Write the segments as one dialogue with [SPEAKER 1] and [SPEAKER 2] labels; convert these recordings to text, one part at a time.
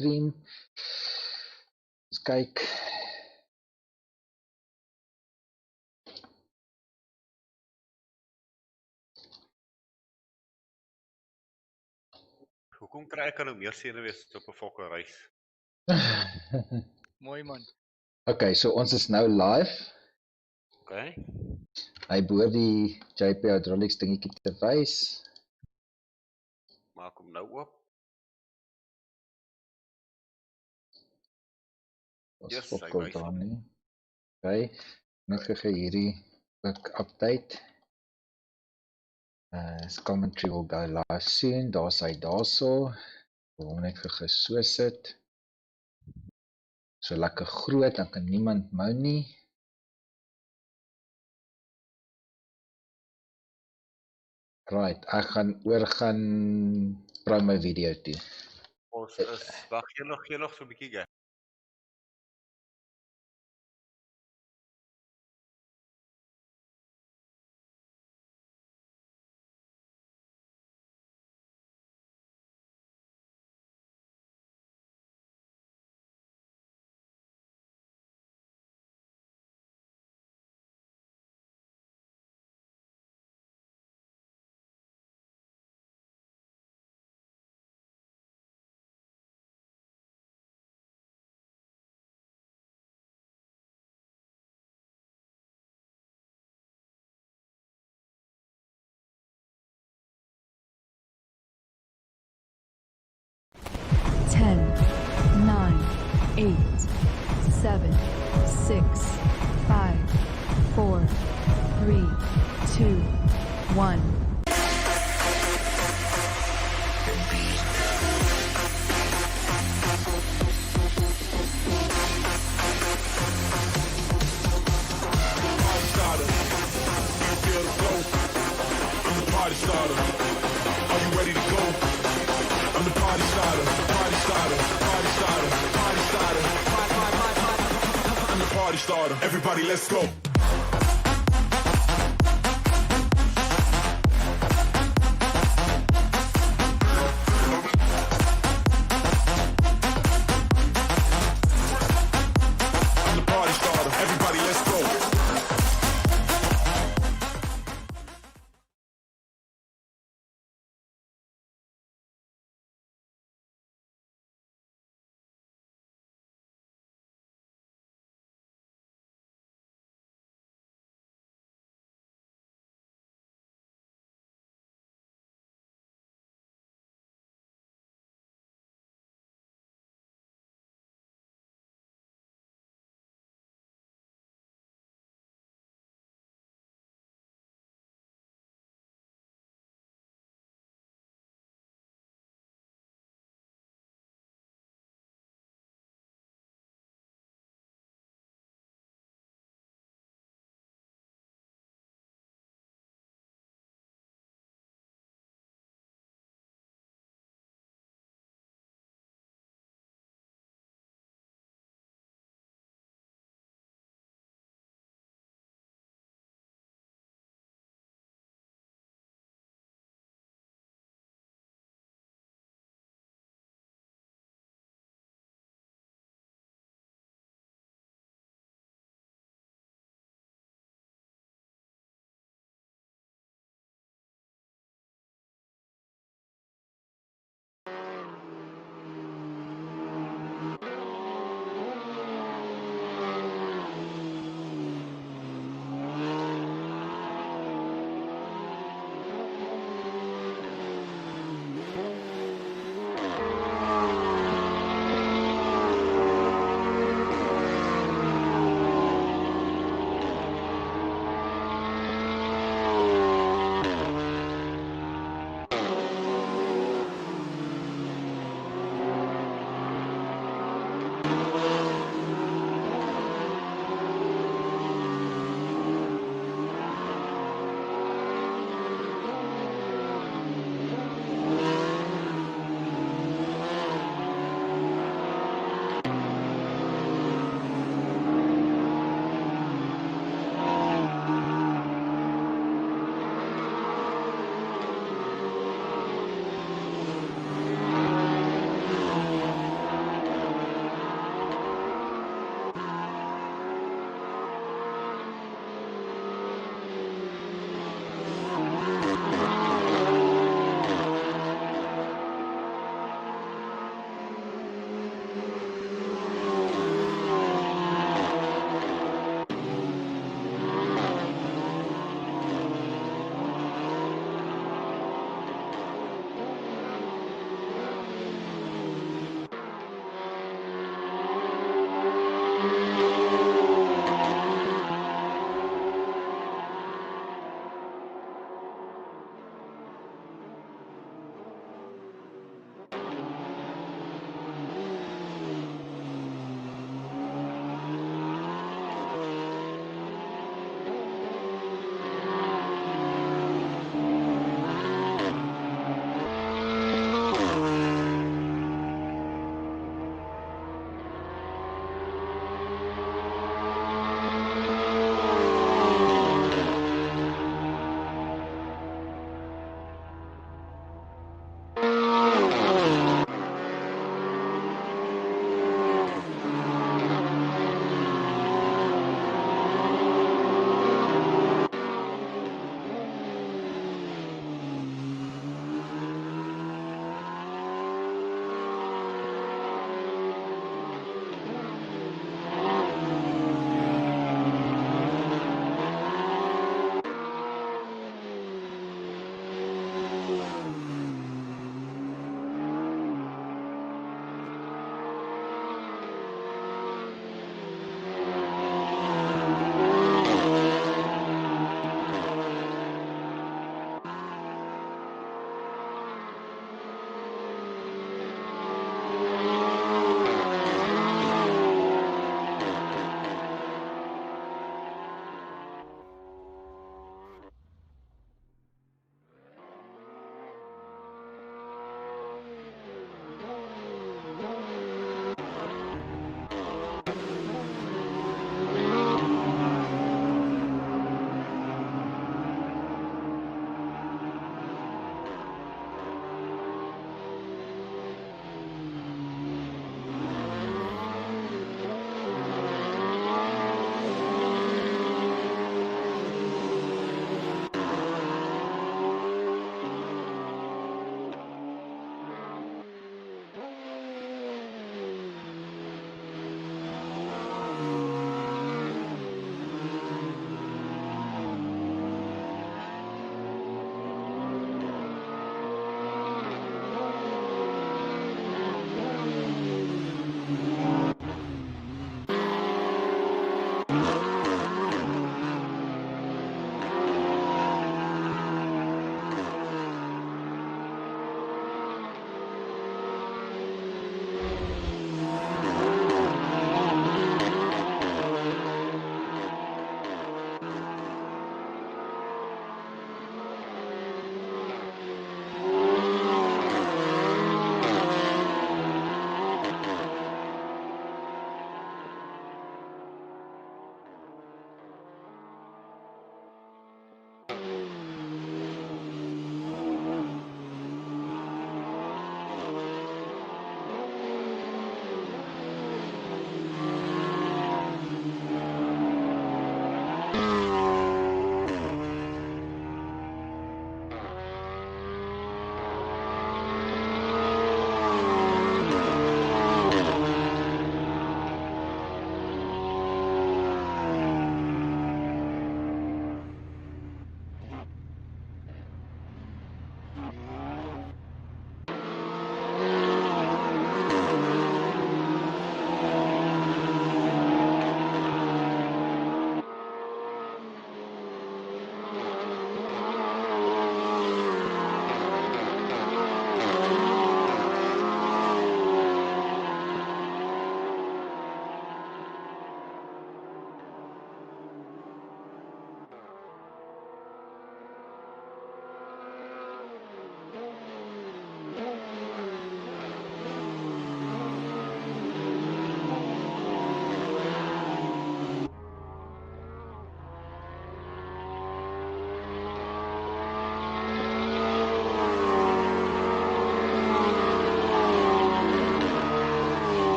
[SPEAKER 1] stream. Eens kyk.
[SPEAKER 2] Hoekom kry ek nou meer senuwees op 'n fokke reis?
[SPEAKER 3] Mooi man.
[SPEAKER 1] Okay, so ons is nou live.
[SPEAKER 2] Okay.
[SPEAKER 1] Hy behoort die JP Hydraulics dingetjie te wys.
[SPEAKER 2] Maak hom nou oop.
[SPEAKER 1] Ons
[SPEAKER 2] Yes,
[SPEAKER 1] fok
[SPEAKER 2] hy
[SPEAKER 1] ook
[SPEAKER 2] wys
[SPEAKER 1] daar
[SPEAKER 2] hom.
[SPEAKER 1] nie. Okay, net gou hierdie ook update. Commentary will go live soon. Daar's hy daarso. Ek wil hom net gou so sit. So lekker groot, dan kan niemand mou nie. Right, ek gaan oorgaan promo video toe.
[SPEAKER 2] Ons is, wag jy nog so 'n bietjie gek.
[SPEAKER 4] Ten, 9, 8, 7, 6, 5, 4, 3, 2, 1.
[SPEAKER 5] Party starter, are you ready to go? I'm the party starter, party starter, party starter, party starter, I'm the party starter. Everybody, let's go.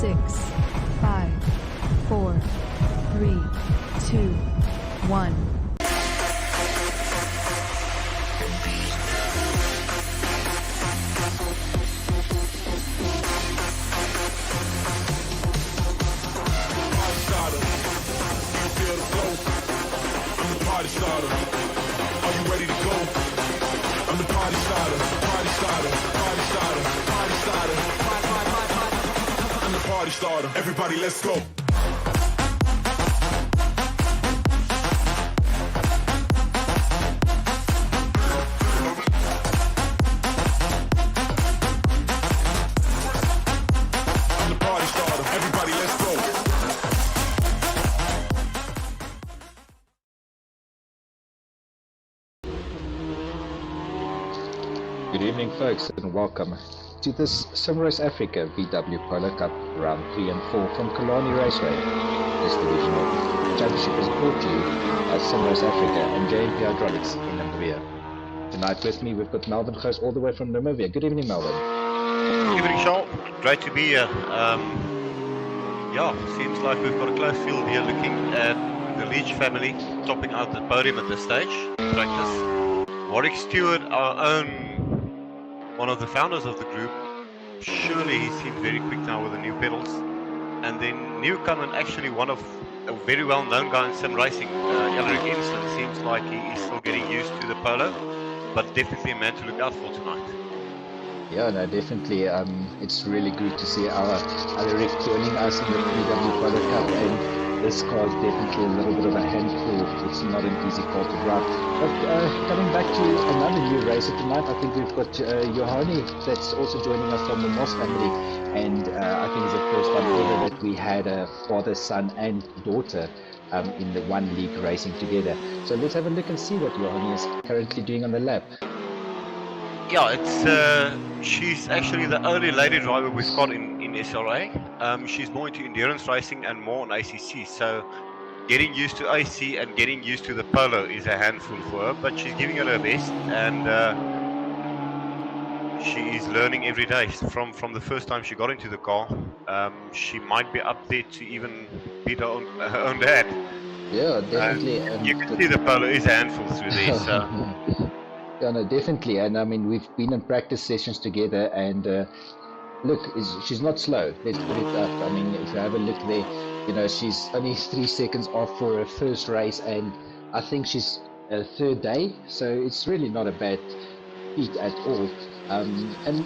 [SPEAKER 4] 6, 5, 4, 3, 2, 1.
[SPEAKER 5] Party starter. Are you ready to go? I'm the party starter. Party starter. Party starter. Party starter. I'm the party starter. Everybody, let's go. I'm the party starter. Everybody, let's go.
[SPEAKER 1] Good evening, folks, and welcome to this Sunrise Africa VW Polo Cup Round 3 and 4 from Killarney Raceway. This divisional championship is brought to you by Sunrise Africa and JMP Hydraulics in Namibia. Tonight with me, we've got Melvin Goes all the way from Namibia. Good evening, Melvin.
[SPEAKER 2] Good evening, Charles. Great to be here. Yeah, seems like we've got a close field here looking at the Leach family topping out the podium at this stage. Practice. Warwick Stewart, our own, one of the founders of the group. Surely he seems very quick now with the new pedals. And then newcomer, actually one of a very well-known guy in sim racing, Elric Inston, seems like he is still getting used to the Polo, but definitely a man to look out for tonight.
[SPEAKER 1] Yeah, no, definitely. It's really good to see our Elric joining us in the VW Polo Cup, and this car is definitely a little bit of a handful. It's not an easy car to drive. But coming back to another new racer tonight, I think we've got Johanni that's also joining us from the Moss family, and I think it's the first time ever that we had a father, son and daughter in the one league racing together. So let's have a look and see what Johanni is currently doing on the lap.
[SPEAKER 2] Yeah, it's she's actually the only lady driver we've got in SRA. She's more into endurance racing and more on ACC, so getting used to AC and getting used to the Polo is a handful for her, but she's giving it her best, and she is learning every day. From the first time she got into the car, she might be up there to even beat her own dad.
[SPEAKER 1] Yeah, definitely.
[SPEAKER 2] You can see the Polo is a handful through there, so...
[SPEAKER 1] Yeah, no, definitely. And I mean, we've been in practice sessions together, and look, she's not slow. Let's put it up. I mean, if you have a look there, you know, she's only 3 seconds off for her first race, and I think she's a third day, so it's really not a bad feat at all. And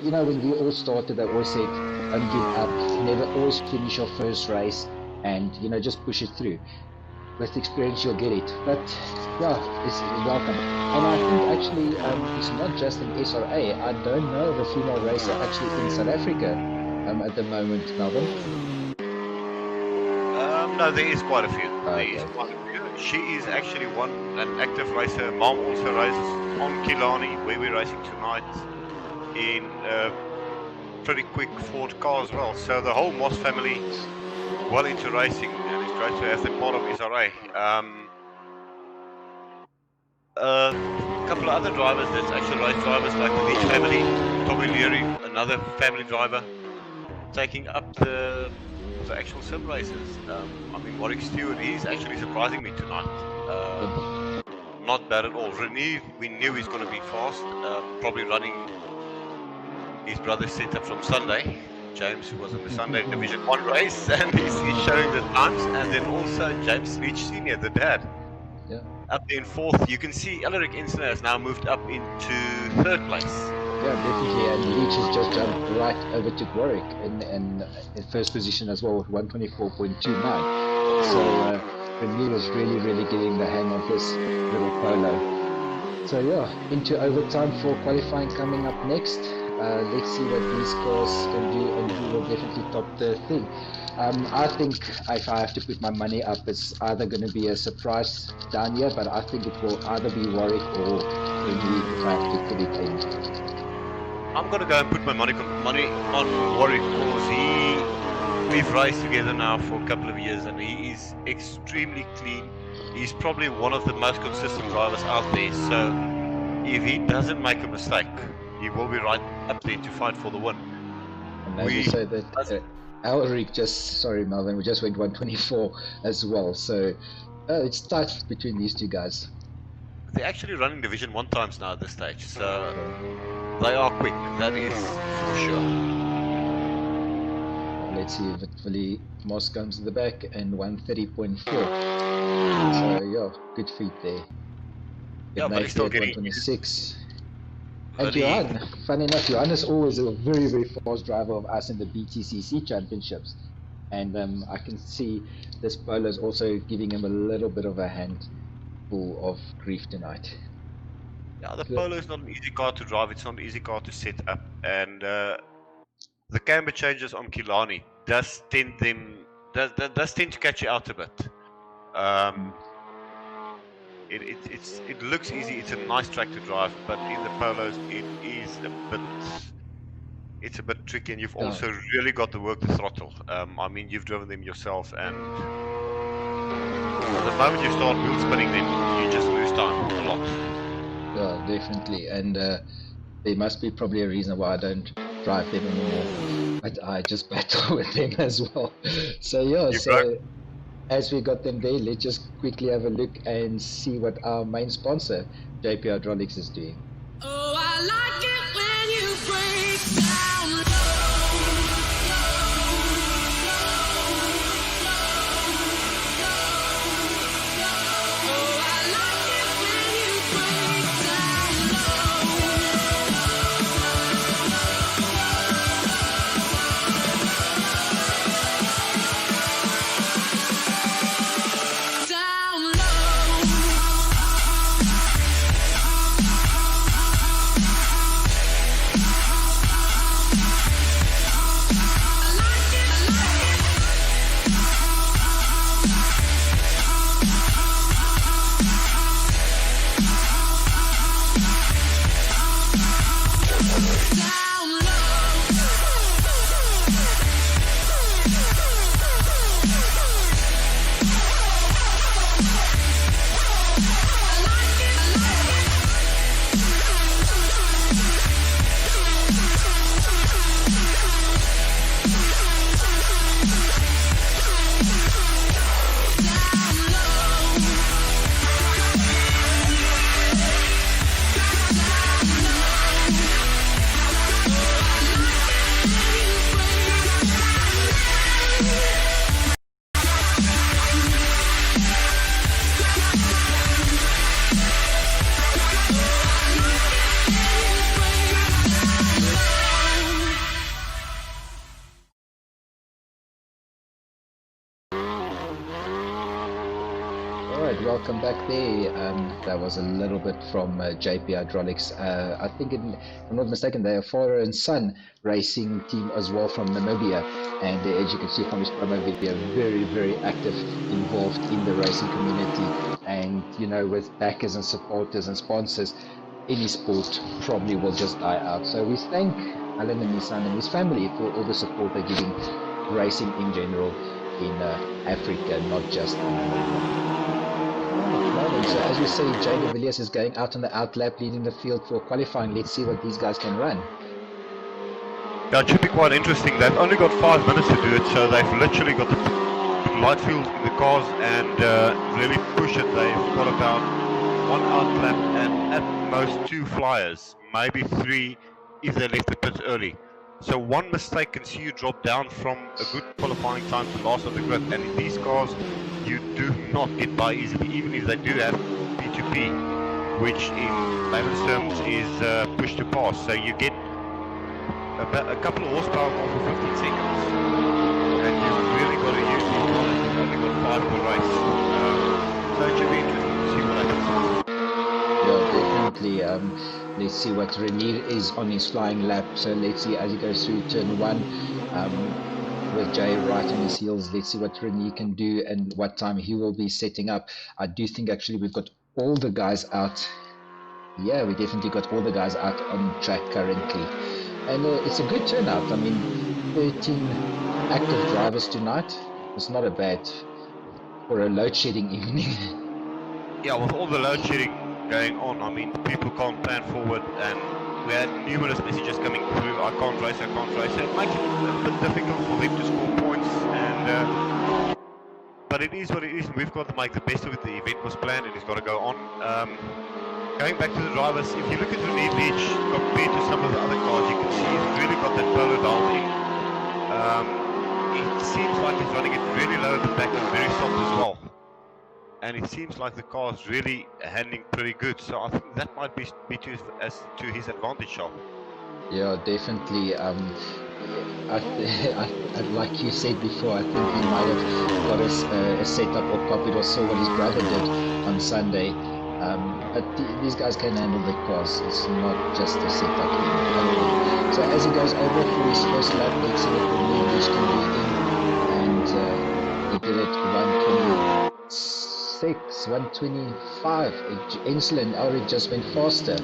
[SPEAKER 1] you know, when we all started, I always said, don't give up, never always finish your first race, and you know, just push it through. With experience, you'll get it. But yeah, it's welcome. And I think actually it's not just in SRA. I don't know of a female racer actually in South Africa at the moment, Melvin.
[SPEAKER 2] No, there is quite a few.
[SPEAKER 1] Okay.
[SPEAKER 2] There is quite a few. She is actually an active racer. Her mom also races on Killarney, where we're racing tonight, in a pretty quick Ford car as well. So the whole Moss family well into racing, and it's great to have them part of SRA. A couple of other drivers that's actually race drivers, like the Leach family, Tommy Leary, another family driver, taking up the actual sim races. I mean, Warwick Stewart, he's actually surprising me tonight. Not bad at all. René, we knew he's going to be fast, probably running his brother's setup from Sunday. James, who was in the Sunday Division 1 race, and he's showing the times, and then also James Leach Sr., the dad.
[SPEAKER 1] Yeah.
[SPEAKER 2] Up there in 4th. You can see Elric Inston has now moved up into 3rd place.
[SPEAKER 1] Yeah, definitely, and Leach has just jumped right over to Warwick in first position as well with 124.29. So René was really getting the hang of this little Polo. So yeah, into overtime for qualifying coming up next. Let's see what these cars can do, and who will definitely top the thing. I think if I have to put my money up, it's either going to be a surprise down here, but I think it will either be Warwick or René if I have to put it in.
[SPEAKER 2] I'm going to go and put my money on Warwick, because we've raced together now for a couple of years, and he is extremely clean. He's probably one of the most consistent drivers out there, so if he doesn't make a mistake, he will be right up there to fight for the win.
[SPEAKER 1] And maybe so that Elric just, sorry Melvin, we just went 124 as well. So it's tight between these two guys.
[SPEAKER 2] They're actually running Division 1 times now at this stage, so they are quick, that is for sure.
[SPEAKER 1] Let's see if it fully Moss comes to the back and 130.4. So yeah, good feet there.
[SPEAKER 2] Yeah, but he's still getting
[SPEAKER 1] 126. And Johan, funny enough, Johan is always a very, very fast driver of us in the BTCC championships. And I can see this Polo is also giving him a little bit of a handful of grief tonight.
[SPEAKER 2] Yeah, the Polo is not an easy car to drive, it's not an easy car to set up. And the camber changes on Killarney does tend to catch you out a bit. It looks easy, it's a nice track to drive, but in the Polos it's a bit tricky, and you've also really got to work the throttle. I mean, you've driven them yourself, and the moment you start wheel spinning them, you just lose time a lot.
[SPEAKER 1] Yeah, definitely, and there must be probably a reason why I don't drive them anymore, but I just battle with them as well. So yeah, as we got them there, let's just quickly have a look and see what our main sponsor, JP Hydraulics, is doing.
[SPEAKER 3] Oh, I like it when you break down
[SPEAKER 1] Welcome back there. That was a little bit from JP Hydraulics. I think, if I'm not mistaken, they are father and son racing team as well from Namibia. And as you can see from his promo video, very, very active, involved in the racing community. And, you know, with backers and supporters and sponsors, any sport probably will just die out. So we thank Alan and his son and his family for all the support they're giving racing in general in Africa, not just in Namibia. So as we see, Jay de Villiers is going out on the outlap, leading the field for qualifying. Let's see what these guys can run.
[SPEAKER 2] Yeah, it should be quite interesting. They've only got 5 minutes to do it, so they've literally got the light field in the cars and really push it. They've got about 1 outlap and at most 2 flyers, maybe 3 if they left the pits early. So one mistake can see you drop down from a good qualifying time to last on the grid, and in these cars you do not get by easily, even if they do have P2P, which in layman's terms is push to pass. So you get a couple of horsepower more for 15 seconds, and you've really got to use these cars. You've only got 5 in the race. So it should be interesting to see what happens.
[SPEAKER 1] Yeah, definitely. Let's see what Renier is on his flying lap. So let's see as he goes through turn 1 with Jay right on his heels. Let's see what Renier can do and what time he will be setting up. I do think actually we've got all the guys out. Yeah, we definitely got all the guys out on track currently. And it's a good turnout. I mean, 13 active drivers tonight. It's not a bad for a load shedding evening.
[SPEAKER 2] Yeah, with all the load shedding going on, I mean, people can't plan forward, and We had numerous messages coming through, I can't race, it makes it a bit difficult for them to score points, and but it is what it is, and we've got to make the best of it. The event was planned and it's got to go on. Going back to the drivers, if you look at René Leach compared to some of the other cars, you can see he's really got that Polo dialed in. It seems like he's running it really low at the back and very soft as well. And it seems like the car is really handling pretty good, so I think that might be to his advantage, Sean.
[SPEAKER 1] Yeah, definitely. Like you said before, I think he might have got a setup or copied or saw what his brother did on Sunday. But these guys can handle the cars. It's not just a setup thing. So as he goes over for his first lap, let's see what the lead is going to be in. And he did it 126, 125. Insulin, Ulrich just went faster.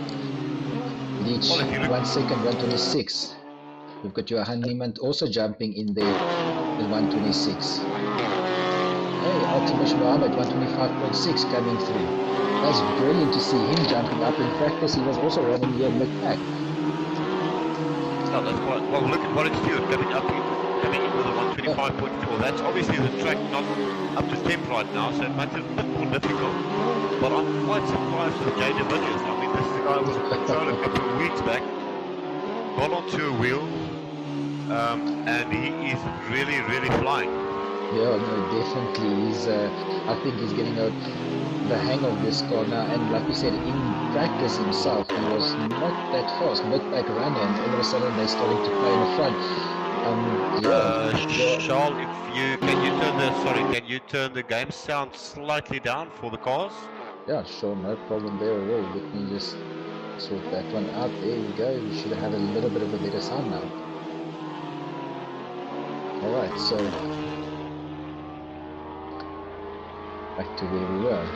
[SPEAKER 1] Leach 1 second, 126. We've got Johan Niemand also jumping in there at 126. Hey, Altimish Mohammed 125.6 coming through. That's brilliant to see him jumping up in practice. He was also running here mid-pack.
[SPEAKER 2] Oh, that's quite well. Look at what it's doing, coming in with a 125.4. That's obviously the track not up to temp right now, so it makes it a bit more difficult. But I'm quite surprised with Jay de Villiers. I mean, this is the guy who was controlled a couple of weeks back, got onto a wheel, and he is really, really flying.
[SPEAKER 1] Yeah, no, definitely. I think he's getting the hang of this car now. And like you said, in practice himself, he was not that fast, mid-pack runner, and all of a sudden they're starting to play in the front.
[SPEAKER 2] Charles, can you turn the game sound slightly down for the cars?
[SPEAKER 1] Yeah, sure, no problem there at all. Let me just sort that one out. There we go. We should have a little bit of a better sound now. Alright, so back to where we were.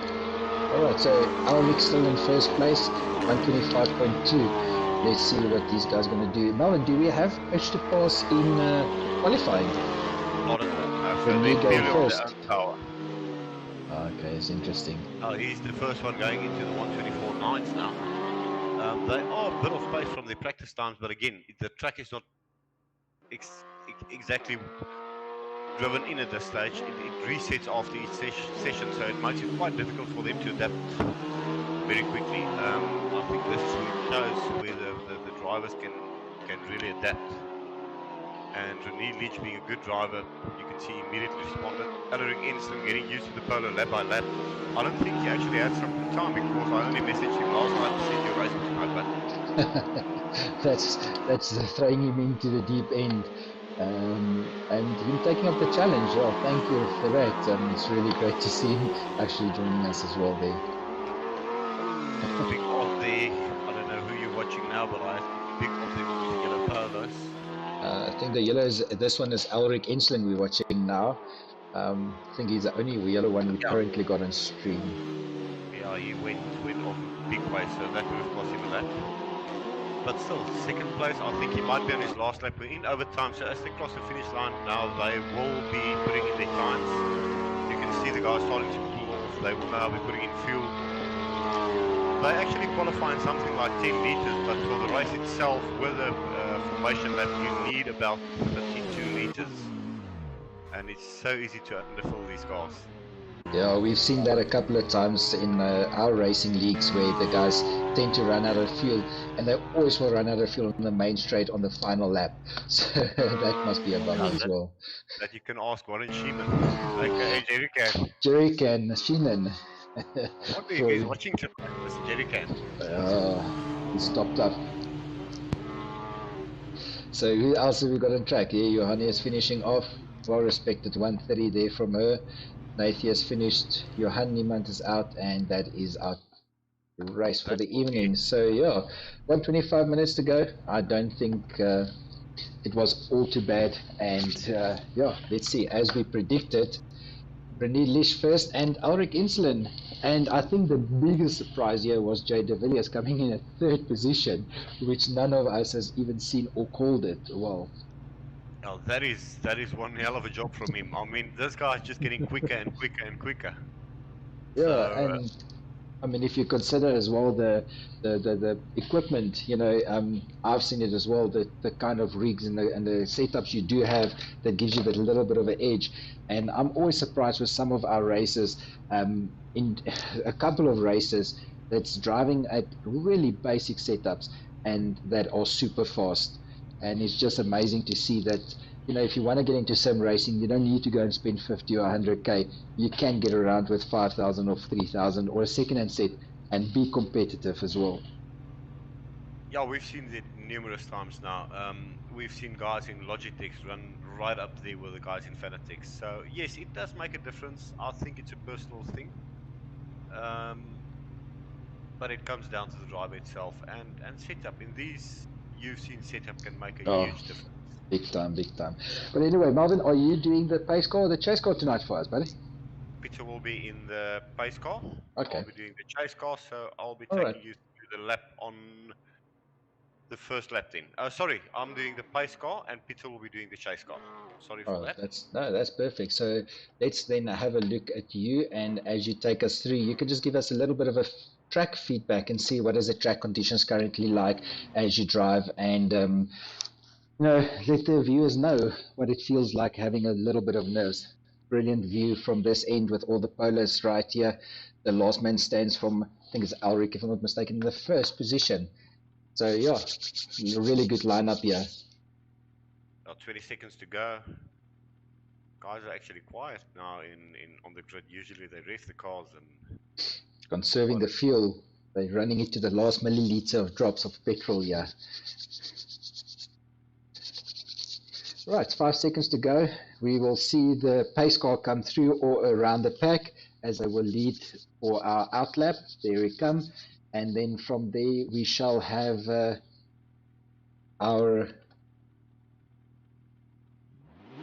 [SPEAKER 1] Alright, so Ulrich still in first place, 125.2. Let's see what these guys are going to do. Melvin, do we have extra pass in qualifying?
[SPEAKER 2] Not at all.
[SPEAKER 1] When we go first.
[SPEAKER 2] Power.
[SPEAKER 1] Okay, it's interesting.
[SPEAKER 2] Oh, he's the first one going into the 124.9s now. They are a bit off pace from their practice times, but again, the track is not exactly driven in at this stage. It resets after each session, so it makes it quite difficult for them to adapt very quickly. I think this shows where the drivers can really adapt. And René Leach, being a good driver, you can see he immediately responded. Ulrich Enslin getting used to the Polo lap by lap. I don't think he actually had some good time, because I only messaged him last night to send you a racing tonight, but
[SPEAKER 1] that's throwing him into the deep end. And him taking up the challenge. Well, thank you for that. It's really great to see him actually joining us as well there.
[SPEAKER 2] Big off there. I don't know who you're watching now, but I big off there with the yellow polos.
[SPEAKER 1] I think the yellow is, this one is Ulrich Enslin we're watching now. I think he's the only yellow one we currently got on stream.
[SPEAKER 2] Yeah, he went off a big way, so that would have cost him a lap. But still, second place, I think he might be on his last lap. We're in overtime, so as they cross the finish line now, they will be putting in their times. You can see the guys starting to pull off. They will now be putting in fuel. They actually qualify in something like 10 litres, but for the race itself, with a formation lap, you need about 32 litres. And it's so easy to underfill these cars.
[SPEAKER 1] Yeah, we've seen that a couple of times in our racing leagues, where the guys tend to run out of fuel, and they always will run out of fuel on the main straight on the final lap. So that must be a bummer as well.
[SPEAKER 2] That you can ask Warren Sheeman, aka Jerry Can.
[SPEAKER 1] Jerry Can, Sheeman.
[SPEAKER 2] What if he's watching tonight, Mr. Jerry Can?
[SPEAKER 1] He's stopped up. So who else have we got on track? Here, Johanna is finishing off. Well respected, 130 there from her. Nathia has finished, Johan Niemand is out, and that is our race for the evening. So yeah, 125 minutes to go. I don't think it was all too bad, and yeah, let's see, as we predicted, René Leach first and Ulrich Enslin. And I think the biggest surprise here was Jay de Villiers coming in at third position, which none of us has even seen or called it. Well,
[SPEAKER 2] oh, that is one hell of a job from him. I mean, this guy's just getting quicker and quicker and quicker.
[SPEAKER 1] yeah,
[SPEAKER 2] so,
[SPEAKER 1] and I mean, if you consider as well the equipment, you know, I've seen it as well, the kind of rigs and the setups you do have that gives you that little bit of an edge. And I'm always surprised with some of our races, in a couple of races that's driving at really basic setups and that are super fast. And it's just amazing to see that, you know, if you want to get into sim racing, you don't need to go and spend 50 or 100k. You can get around with 5,000 or 3,000 or a second-hand set and be competitive as well.
[SPEAKER 2] Yeah, we've seen it numerous times now. We've seen guys in Logitechs run right up there with the guys in Fanatics. So yes, it does make a difference. I think it's a personal thing, but it comes down to the driver itself and setup. In these, you've seen setup can make a huge difference.
[SPEAKER 1] Big time, big time. But anyway, Marvin, are you doing the pace car or the chase car tonight for us, buddy?
[SPEAKER 2] Peter will be in the pace car.
[SPEAKER 1] Okay.
[SPEAKER 2] I'll be doing the chase car, so I'll be
[SPEAKER 1] All
[SPEAKER 2] taking
[SPEAKER 1] right.
[SPEAKER 2] you through the lap on the first lap then. Sorry, I'm doing the pace car and Peter will be doing the chase car. Sorry for that.
[SPEAKER 1] That's perfect. So let's then have a look at you, and as you take us through, you can just give us a little bit of a track feedback and see what is the track conditions currently like as you drive, and you know, let the viewers know what it feels like having a little bit of nerves. Brilliant view from this end with all the polos right here. The last man stands from, I think it's Ulrich, if I'm not mistaken, in the first position. So yeah, a really good lineup here.
[SPEAKER 2] 20 seconds to go. Guys are actually quiet now on the grid. Usually they race the cars and
[SPEAKER 1] conserving the fuel. They're running it to the last milliliter of drops of petrol here. Right, 5 seconds to go. We will see the pace car come through or around the pack as they will lead for our outlap. There we come. And then from there we shall have our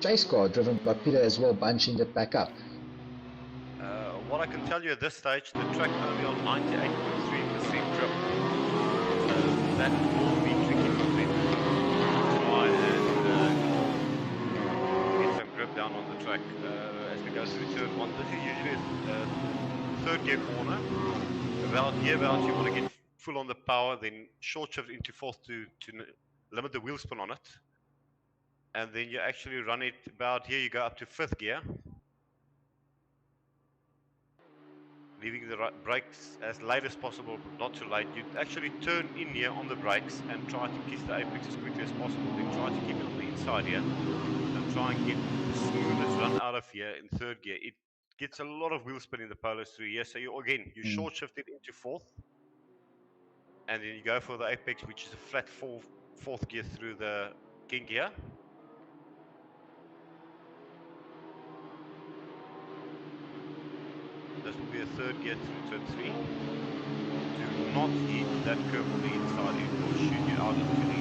[SPEAKER 1] chase car driven by Peter as well, bunching the pack up.
[SPEAKER 2] What I can tell you at this stage, the track only on 98.3% grip. So that will be tricky for them to try and get some grip down on the track as we go through turn one. This is usually a third gear corner. About here, you want to get full on the power, then short shift into fourth to limit the wheel spin on it. And then you actually run it about here, you go up to fifth gear. Leaving the brakes as late as possible, not too late. You actually turn in here on the brakes and try to kiss the apex as quickly as possible. Then try to keep it on the inside here and try and get the smoothest run out of here in third gear. It gets a lot of wheel spin in the polos through here. So you short shift it into fourth. And then you go for the apex, which is a flat fourth gear through the king gear. This will be a third gear through turn 3. Do not hit that curve on the inside, it will shoot you out into the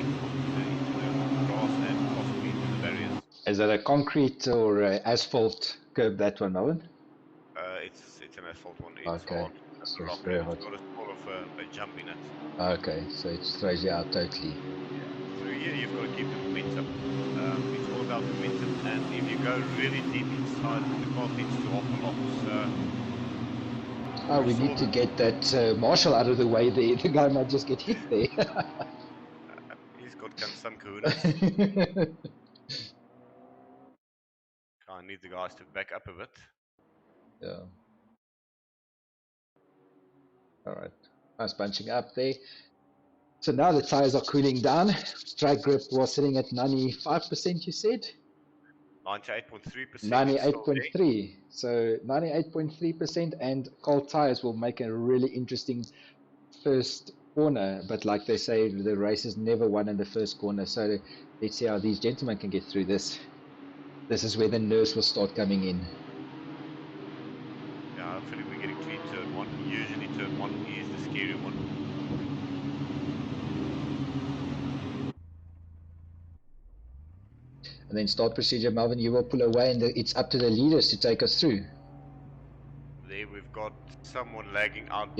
[SPEAKER 2] grass and possibly into the barriers.
[SPEAKER 1] Is that a concrete or asphalt curb, that one, Owen?
[SPEAKER 2] It's an asphalt one. It's
[SPEAKER 1] okay.
[SPEAKER 2] hard. It's
[SPEAKER 1] So
[SPEAKER 2] rock.
[SPEAKER 1] it's very hard.
[SPEAKER 2] It's got a sort of a jump in it.
[SPEAKER 1] Okay, so it throws you out totally.
[SPEAKER 2] Yeah. Through here you've got to keep the momentum. It's all about momentum, and if you go really deep inside, the car tends to hop a lot. So
[SPEAKER 1] we need to get that marshal out of the way there. The guy might just get hit there.
[SPEAKER 2] He's got some kahunas. I need the guys to back up a bit.
[SPEAKER 1] Yeah. All right. Nice bunching up there. So now the tires are cooling down. Track grip was sitting at 95%, you said?
[SPEAKER 2] 98.3%.
[SPEAKER 1] 98.3. So 98.3%, and cold tires will make a really interesting first corner. But like they say, the race is never won in the first corner. So let's see how these gentlemen can get through this. This is where the nerves will start coming in.
[SPEAKER 2] Yeah, hopefully we're getting clean turn 1. Usually turn 1 is the scary one.
[SPEAKER 1] And then start procedure, Melvin, you will pull away, and it's up to the leaders to take us through.
[SPEAKER 2] There we've got someone lagging out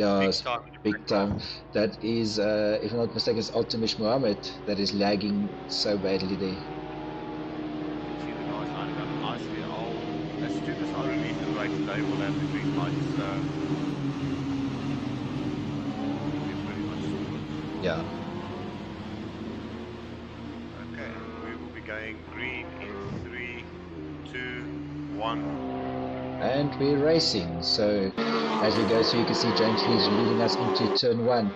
[SPEAKER 1] big time. That is, if I'm not mistaken, it's Altamish Mohammed that is lagging so badly there.
[SPEAKER 2] See the guys lining up nicely. As soon as I release the race, they will have the green lights.
[SPEAKER 1] Yeah.
[SPEAKER 2] Okay, we will be going green in 3, 2, 1.
[SPEAKER 1] And we're racing. So as we go through, you can see James Lee's leading us into turn 1.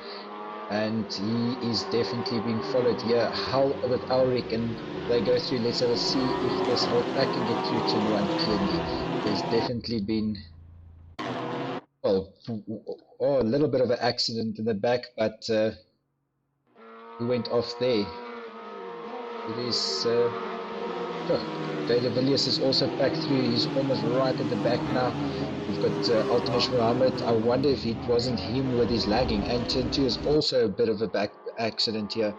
[SPEAKER 1] And he is definitely being followed here. Hull with Ulrich, and they go through. Let's have a see if this whole pack can get through turn 1 clearly. There's definitely been, well, a little bit of an accident in the back, but we went off there. It is Jada Villiers is also packed through. He's almost right at the back now. We've got Altamash Mohammed. I wonder if it wasn't him with his lagging. And turn 2 is also a bit of a back accident here,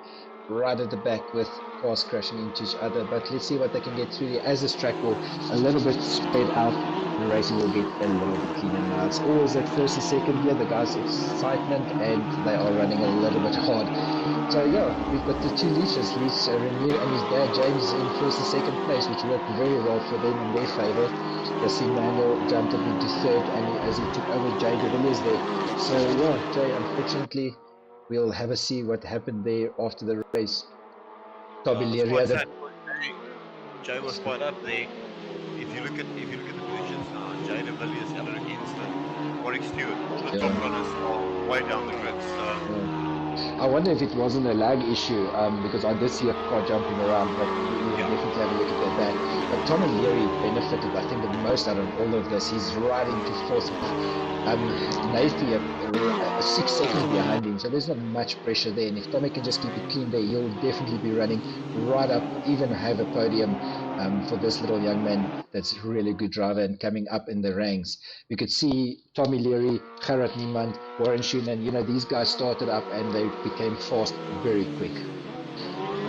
[SPEAKER 1] right at the back with cars crashing into each other. But let's see what they can get through here. As this track will a little bit spread out, the racing will get a little bit cleaner now. It's always at first and second here. The guys' excitement, and they are running a little bit hard. So yeah, we've got the two leaders, Renew and his dad James in first and second place, which worked very well for them in their favour. Yassine Manuel jumped up into third, and as he took over Jay de Villiers there. So yeah, Jay, unfortunately, we'll have a see what happened there after the race. Tobileria,
[SPEAKER 2] Jay was quite up there. If you look at the positions now, Jay de Villiers, Elric Instant, Warwick Stewart, all the top runners are way down the grid. So.
[SPEAKER 1] I wonder if it wasn't a lag issue, because I did see a car jumping around, but we will definitely have a look at that back. But Tom and Leary benefited, I think, the most out of all of this. He's riding to fourth. Nathie, 6 seconds behind him, so there's not much pressure there. And if Tommy can just keep it clean there, he'll definitely be running right up, even have a podium for this little young man that's a really good driver and coming up in the ranks. We could see Tommy Leary, Gerard Niemand, Warren Schunan, you know, these guys started up and they became fast very quick.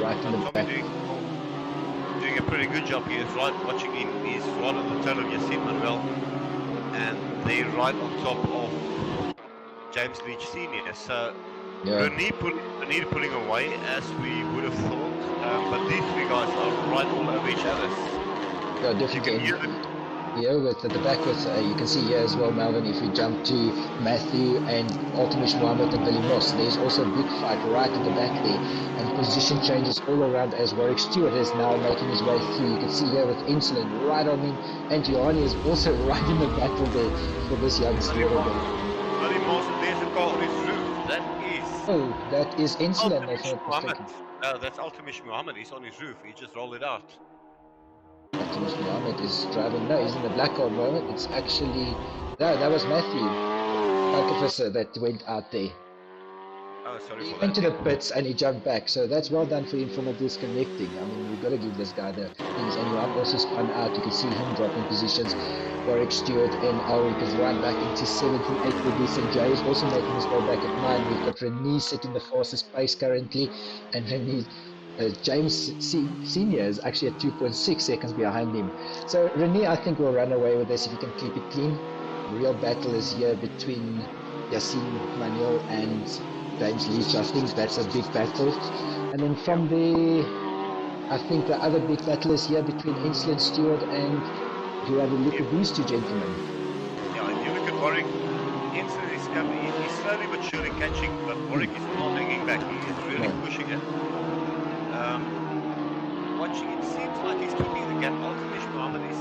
[SPEAKER 1] Right in the back.
[SPEAKER 2] Doing a pretty good job here. Right, watching him, he's right on the tail of Yassine Manuel, and they're right on top of James Leach Senior. So Renier pulling away as we would have thought, but these three guys are right all over each other.
[SPEAKER 1] Yeah, definitely. Yeah, with at the back with you can see here as well, Melvin. If we jump to Matthew and Altamash Mohammed and Billy Moss, there's also a big fight right at the back there, and position changes all around as Warwick Stewart is now making his way through. You can see here with Insulin right on him, and Gianni is also right in the battle there for this young Stewart.
[SPEAKER 2] Billy Moss, there's a car on his roof.
[SPEAKER 1] That is Insulin.
[SPEAKER 2] No, that's Altamash Mohammed. He's on his roof. He just rolled it out.
[SPEAKER 1] Altamash Mohammed is driving. No, he's in the black car moment. It's actually that was Matthew Parker that went out there.
[SPEAKER 2] Oh, sorry
[SPEAKER 1] he
[SPEAKER 2] for
[SPEAKER 1] went
[SPEAKER 2] that.
[SPEAKER 1] to the pits and he jumped back, so that's well done for him for not disconnecting. I mean, we've got to give this guy the things. And Johan also spun out. You can see him dropping positions. Warwick Stewart and Ulrich is right back into 7th and 8th position. Jay is also making his way back at 9. We've got Renier sitting the fastest pace currently, and Renier. James Senior is actually at 2.6 seconds behind him. So Renier, I think, will run away with this if he can keep it clean. The real battle is here between Yassine Manuel and James Leach. I think that's a big battle. And then from there, I think the other big battle is here between Insulin Stewart and you have a look at these two gentlemen.
[SPEAKER 2] Yeah, if you look at Warwick, Insulin is coming, he's slowly but surely catching, but Warwick is not hanging back, he is really pushing it. Watching, it seems like he's keeping the gap. Altamash Mohammed is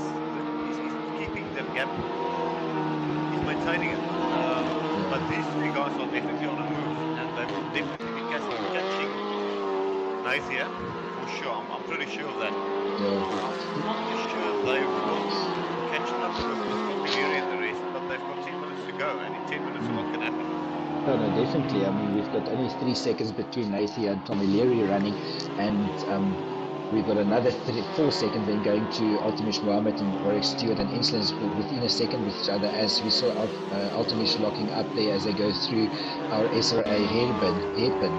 [SPEAKER 2] keeping the gap. He's maintaining it. But these three guys are definitely on a move, and they will definitely be catching Nathia for sure. I'm pretty sure of that. I'm not sure they will catch up with Killarney and the rest, but they've got 10 minutes to go, and in 10 minutes a lot can happen.
[SPEAKER 1] No, definitely. I mean, we've got only 3 seconds between Nathia and Tommy Leary running, and we've got another 4 seconds then going to Altamash Mohammed and Warwick Stewart and Insulin within a second with each other, as we saw Altamash locking up there as they go through our SRA hairpin.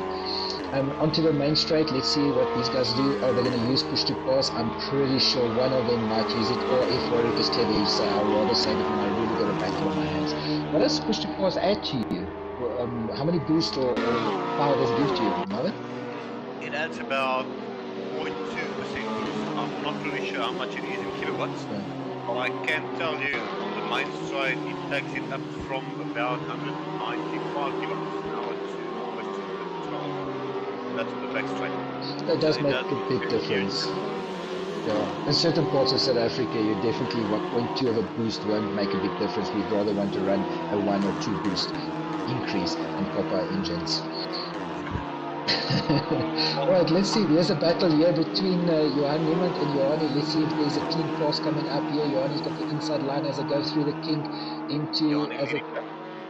[SPEAKER 1] Onto the main straight, let's see what these guys do. Are they going to use push to pass? I'm pretty sure one of them might use it, or if Warwick is clever, I'll rather say that when I really got a battle on my hands. What does push to pass add to you? How many boost or power does it give to you, Marvin?
[SPEAKER 2] It adds about 0.2% boost. I'm not really sure how much it is in kilowatts. But I can tell you on the main straight it takes it up from about 195 kilowatts an hour to almost That's the back straight.
[SPEAKER 1] That does
[SPEAKER 2] So it
[SPEAKER 1] make
[SPEAKER 2] does
[SPEAKER 1] a big
[SPEAKER 2] huge
[SPEAKER 1] difference. Yeah, in certain parts of South Africa, you definitely 1.2 of a boost won't make a big difference. We'd rather want to run a 1 or 2 boost increase and pop our engines. Right, let's see. There's a battle here between Johan Niemand and Johanni. Let's see if there's a clean pass coming up here. Johanni's got the inside line as I go through the king into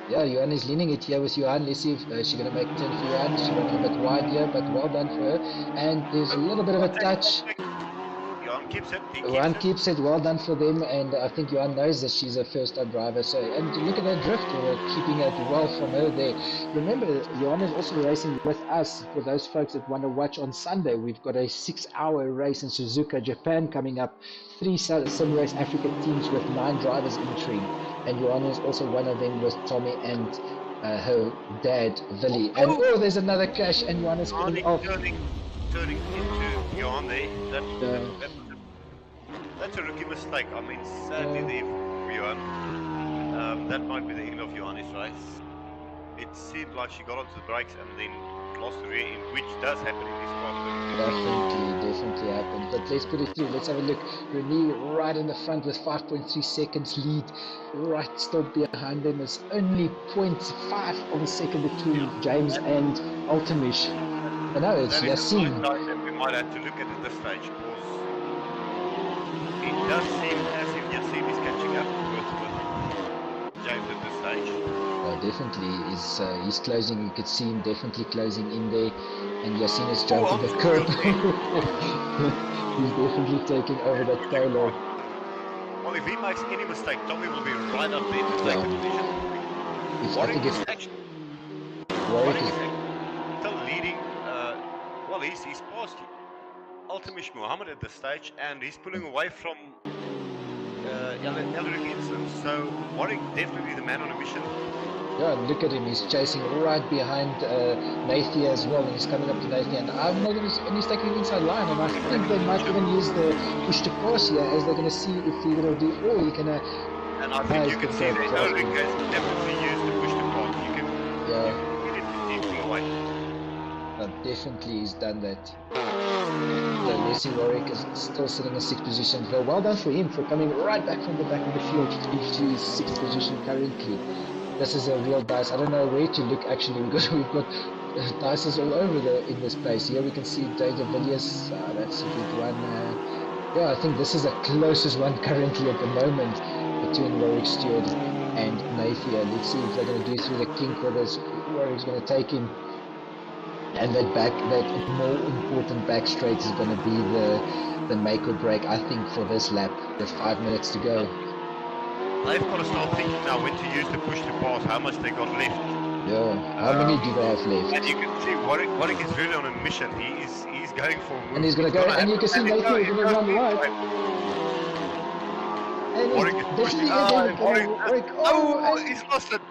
[SPEAKER 1] yeah, Johan is leaning it here with Johan. Let's see if she's going to make turn for Johan. She's running a bit wide here, but well done for her. And there's a little bit of a touch.
[SPEAKER 2] Johan keeps it.
[SPEAKER 1] Johan keeps it. Well done for them. And I think Johan knows that she's a first-time driver. So, and look at that drift, keeping it well from her there. Remember, Johan is also racing with us. For those folks that want to watch on Sunday, we've got a 6-hour race in Suzuka, Japan coming up. 3 Sim Race Africa teams with 9 drivers entering. And Johan is also one of them with Tommy and her dad, Willie. And there's another crash, and Johan is pulling off.
[SPEAKER 2] Turning into Johan there. That's a rookie mistake. I mean, sadly there for Johan. That might be the end of Johan's race. It seemed like she got onto the brakes and then lost the rear end, which does happen in this part of the
[SPEAKER 1] Definitely happened. But let's put it through. Let's have a look. Renee right in the front with 5.3 seconds lead. Right stop behind them is only 0.5 of a second between James and Ultimish. I know it's Yassine.
[SPEAKER 2] We might have to look at it this stage because it does seem as if Yassine is catching up with James at this stage.
[SPEAKER 1] Definitely, he's closing. You could see him definitely closing in there, and Yassine is jumping the curb. He's definitely taking over that Polo.
[SPEAKER 2] Well, if he makes any mistake, Tommy will be right up there to take the position. Warwick is still leading. Well, he's passed Ultimish Muhammad at this stage, and he's pulling away from Elric Instance. So Warwick definitely the man on a mission.
[SPEAKER 1] Yeah, look at him. He's chasing right behind Nathia as well, and he's coming up to Nathia. And he's taking the inside line, and I think they might even use the push to pass here, as they're going to see if he's going to do all he can.
[SPEAKER 2] And I think you can see that Elric has definitely used the push to pass. You can pull away.
[SPEAKER 1] Definitely he's done that. So Leslie Warwick is still sitting in 6th position. Well done for him for coming right back from the back of the field into his 6th position currently. This is a real dice. I don't know where to look actually, because we've got dices all over in this place. Here we can see Dave Villiers. That's a good one. Yeah, I think this is the closest one currently at the moment between Warwick Stewart and Nathia. Let's see if they're going to do through the kink, whether Warwick's going to take him. And that more important back straight is going to be the make or break, I think, for this lap with 5 minutes to go.
[SPEAKER 2] They've got to start thinking now when to use the push to pass, how much they got left.
[SPEAKER 1] Yeah, how many do they have left?
[SPEAKER 2] And you can see Warwick is really on a mission. He's going for a move.
[SPEAKER 1] And he's going to go, and you can see Nathan is going to run wide. And
[SPEAKER 2] Warwick is pushing. He's lost it.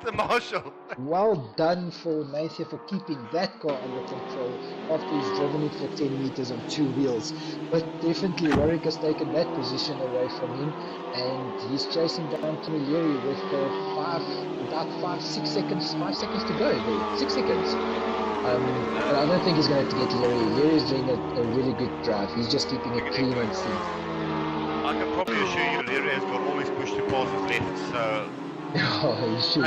[SPEAKER 2] The marshal.
[SPEAKER 1] Well done for Nathia for keeping that car under control after he's driven it for 10 meters on 2 wheels. But definitely Warwick has taken that position away from him, and he's chasing down Camilleri with about 5 seconds to go. 6 seconds. But I don't think he's going to get Larry. Larry's doing a really good drive. He's just keeping it clean and steady.
[SPEAKER 2] I can probably assure you Larry has got all his push to passes left, so
[SPEAKER 1] he should.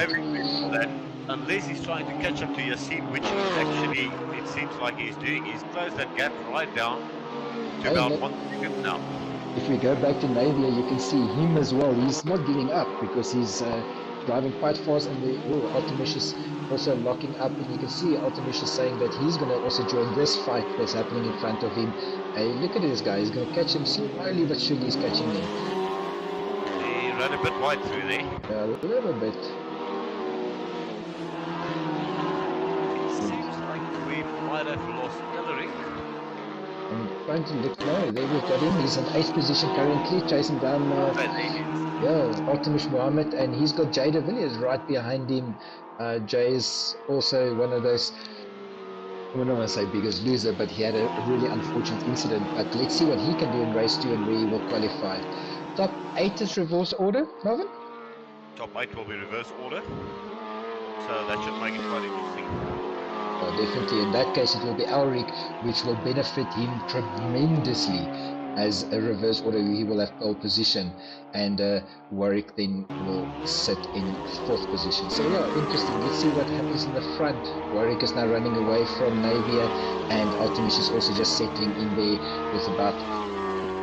[SPEAKER 2] That, unless he's trying to catch up to Yassine, which actually it seems like he's doing. He's closed that gap right down to about 1 second now.
[SPEAKER 1] If we go back to Navia, you can see him as well. He's not giving up because he's driving quite fast, and Ultimish is also locking up, and you can see Ultimish is saying that he's going to also join this fight that's happening in front of him. Hey, look at this guy. He's going to catch him slowly, but surely he's catching him.
[SPEAKER 2] He ran a bit wide through there.
[SPEAKER 1] A little bit.
[SPEAKER 2] It seems like we might have lost Elric.
[SPEAKER 1] I'm trying to look now. There we've got him. He's in 8th position currently, chasing down Ultimish Muhammad, and he's got Jay de Villiers right behind him. Jay is also one of those, I don't want to say biggest loser, but he had a really unfortunate incident. But let's see what he can do in race 2 and where he will qualify. Top 8 is reverse order, Marvin?
[SPEAKER 2] Top 8 will be reverse order, so that should make it quite interesting.
[SPEAKER 1] Definitely. In that case, it will be Ulrich, which will benefit him tremendously. As a reverse order, he will have pole position, and Warwick then will sit in 4th position. So yeah, interesting. Let's see what happens in the front. Warwick is now running away from Namibia, and Ultimate is also just settling in there with about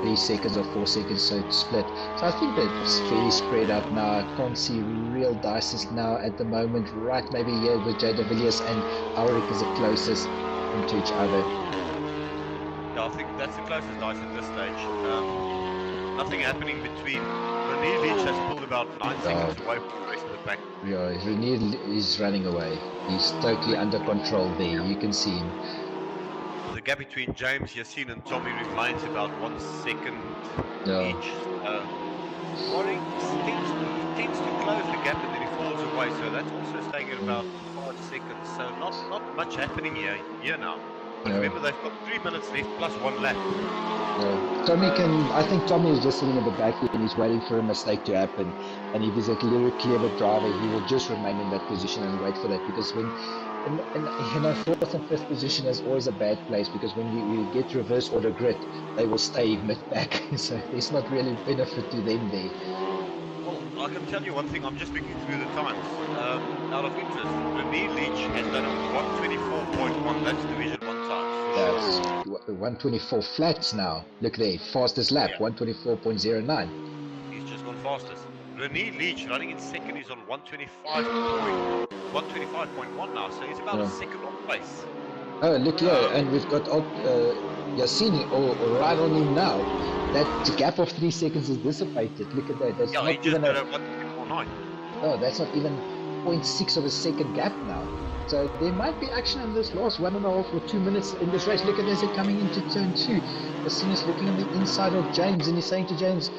[SPEAKER 1] 3 seconds or 4 seconds, so it's split. So I think that it's fairly spread out now. I can't see real dices now at the moment. Right, maybe here with J. De Villiers and Ulrich is the closest into each other.
[SPEAKER 2] Yeah, I think that's the closest dice at this stage. Nothing happening between. Renier Leach has pulled about 9 seconds away from the rest of the pack.
[SPEAKER 1] Yeah, Renier is running away. He's totally under control there. You can see him.
[SPEAKER 2] The gap between James, Yassine and Tommy remains about 1 second each. Warwick tends to close the gap and then he falls away, so that's also staying at about 5 seconds. So not much happening here now. But remember, they've got 3 minutes left plus 1 lap.
[SPEAKER 1] I think Tommy is just sitting in the back and he's waiting for a mistake to happen. And if he's a clever driver, he will just remain in that position and wait for that. Because when, and 4th and 5th position is always a bad place, because when you get reverse order grid, they will stay mid-back. So there's not really benefit to them there.
[SPEAKER 2] Well, I can tell you one thing, I'm just looking through the times. Out of interest, Renier Leach has done a 124.1, that's Division 1 times.
[SPEAKER 1] That's 124 flats now. Look there, fastest lap, 124.09.
[SPEAKER 2] He's just gone fastest. Renier Leach running in 2nd is on 125.1 now, so he's about a second off pace.
[SPEAKER 1] Oh, look here, and we've got Yassine right on him now. That gap of 3 seconds is dissipated. Look at that. That's not even a
[SPEAKER 2] 124.9.
[SPEAKER 1] Oh, that's not even 0.6 of a second gap now. So there might be action in this last 1.5 or 2 minutes in this race. Look at this, coming into turn 2. Yassine is looking on the inside of James, and he's saying to James,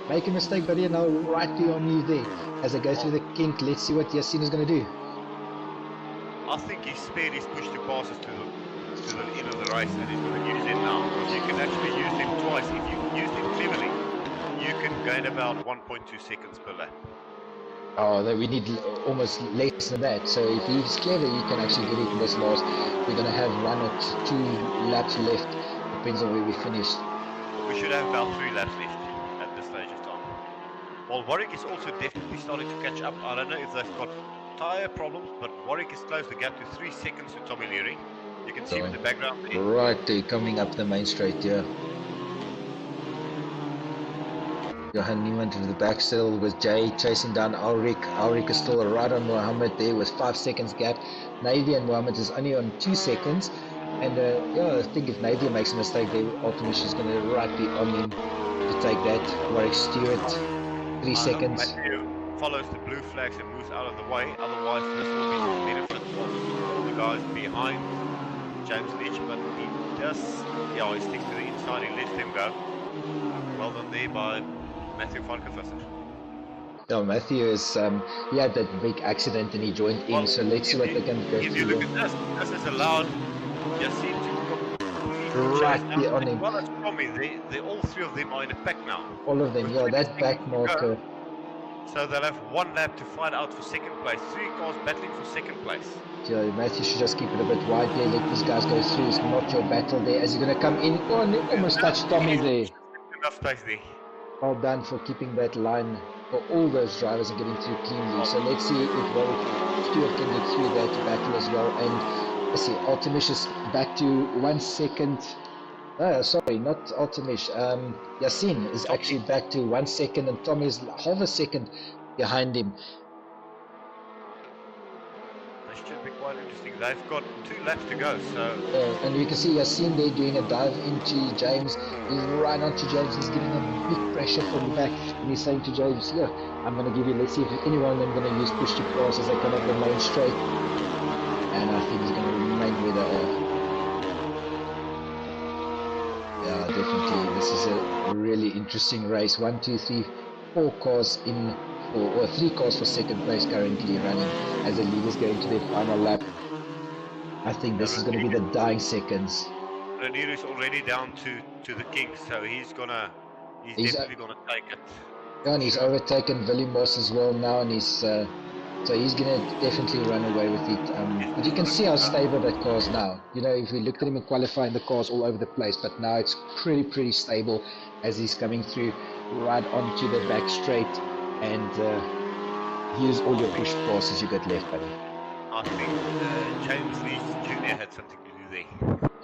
[SPEAKER 1] make a mistake, buddy, and I'll right on you there. As I go through the kink, let's see what Yassine is going to do.
[SPEAKER 2] I think he's spared his push to passes to the end of the race, and he's going to use it now. Because you can actually use them twice. If you use them cleverly, you can gain about 1.2 seconds per lap.
[SPEAKER 1] Oh, we need almost less than that. So if he's clever, you can actually get it in this last. We're going to have 1 or 2 laps left. Depends on where we finish.
[SPEAKER 2] We should have about 3 laps left at this stage of time. Well, Warwick is also definitely starting to catch up. I don't know if they've got tyre problems, but Warwick has closed the gap to 3 seconds to Tommy Leary. You can see him in the background there.
[SPEAKER 1] Right there, coming up the main straight here. Johan Niemand to the back still with Jay chasing down Ulrich. Ulrich is still right on Mohammed there with 5 seconds gap. Navy and Mohammed is only on 2 seconds. And I think if Navy makes a mistake, then ultimately she's going to right be on him to take that. Warwick Stewart, 3 seconds.
[SPEAKER 2] Matthew follows the blue flags and moves out of the way. Otherwise, this will be the benefit of the guys behind James Leach. But he does, he sticks to the inside. He lets them go. Well done there by Matthew Farkafasser.
[SPEAKER 1] Yeah, Matthew is, he had that big accident and he joined in, so let's see what they can go
[SPEAKER 2] If you look at this is allowed Yassine to completely
[SPEAKER 1] right there on him.
[SPEAKER 2] Well, as Tommy, they all 3 of them are in a pack now.
[SPEAKER 1] All of them, yeah, that back marker.
[SPEAKER 2] So they'll have 1 lap to fight out for 2nd place. 3 cars battling for 2nd place.
[SPEAKER 1] Yeah, Matthew should just keep it a bit wide there, let these guys go through. It's not your battle there as you're going to come in. Oh, and they almost touched Tommy there.
[SPEAKER 2] Enough space there.
[SPEAKER 1] Well done for keeping that line for all those drivers and getting through cleanly. So let's see if Warwick Stewart can get through that battle as well. And let's see, Ultimish is back to 1 second. Sorry, not Ultimish. Yassine is actually back to 1 second, and Tommy is half a second behind him.
[SPEAKER 2] This should be quite interesting. They've got 2 laps to go, so...
[SPEAKER 1] and you can see Yassine there doing a dive into James. He's right onto James. He's giving him big pressure from the back. And he's saying to James, yeah, I'm going to give you, let's see if anyone of them going to use push to pass as they come up the main straight. And I think he's going to remain with yeah, definitely. This is a really interesting race. 1, 2, 3, 4 cars in... or 3 cars for 2nd place currently running as the leaders go into their final lap. I think this is going to be the dying seconds.
[SPEAKER 2] Renier is already down to the king, so he's definitely gonna take it.
[SPEAKER 1] Yeah, and he's overtaken Willie Moss as well now, and he's So he's going to definitely run away with it. But you can see how stable that car's now. You know, if we looked at him in qualifying, the car's all over the place. But now it's pretty stable as he's coming through right onto the back straight. And use all your push passes you got left, buddy.
[SPEAKER 2] I think James Leach Jr. had something to do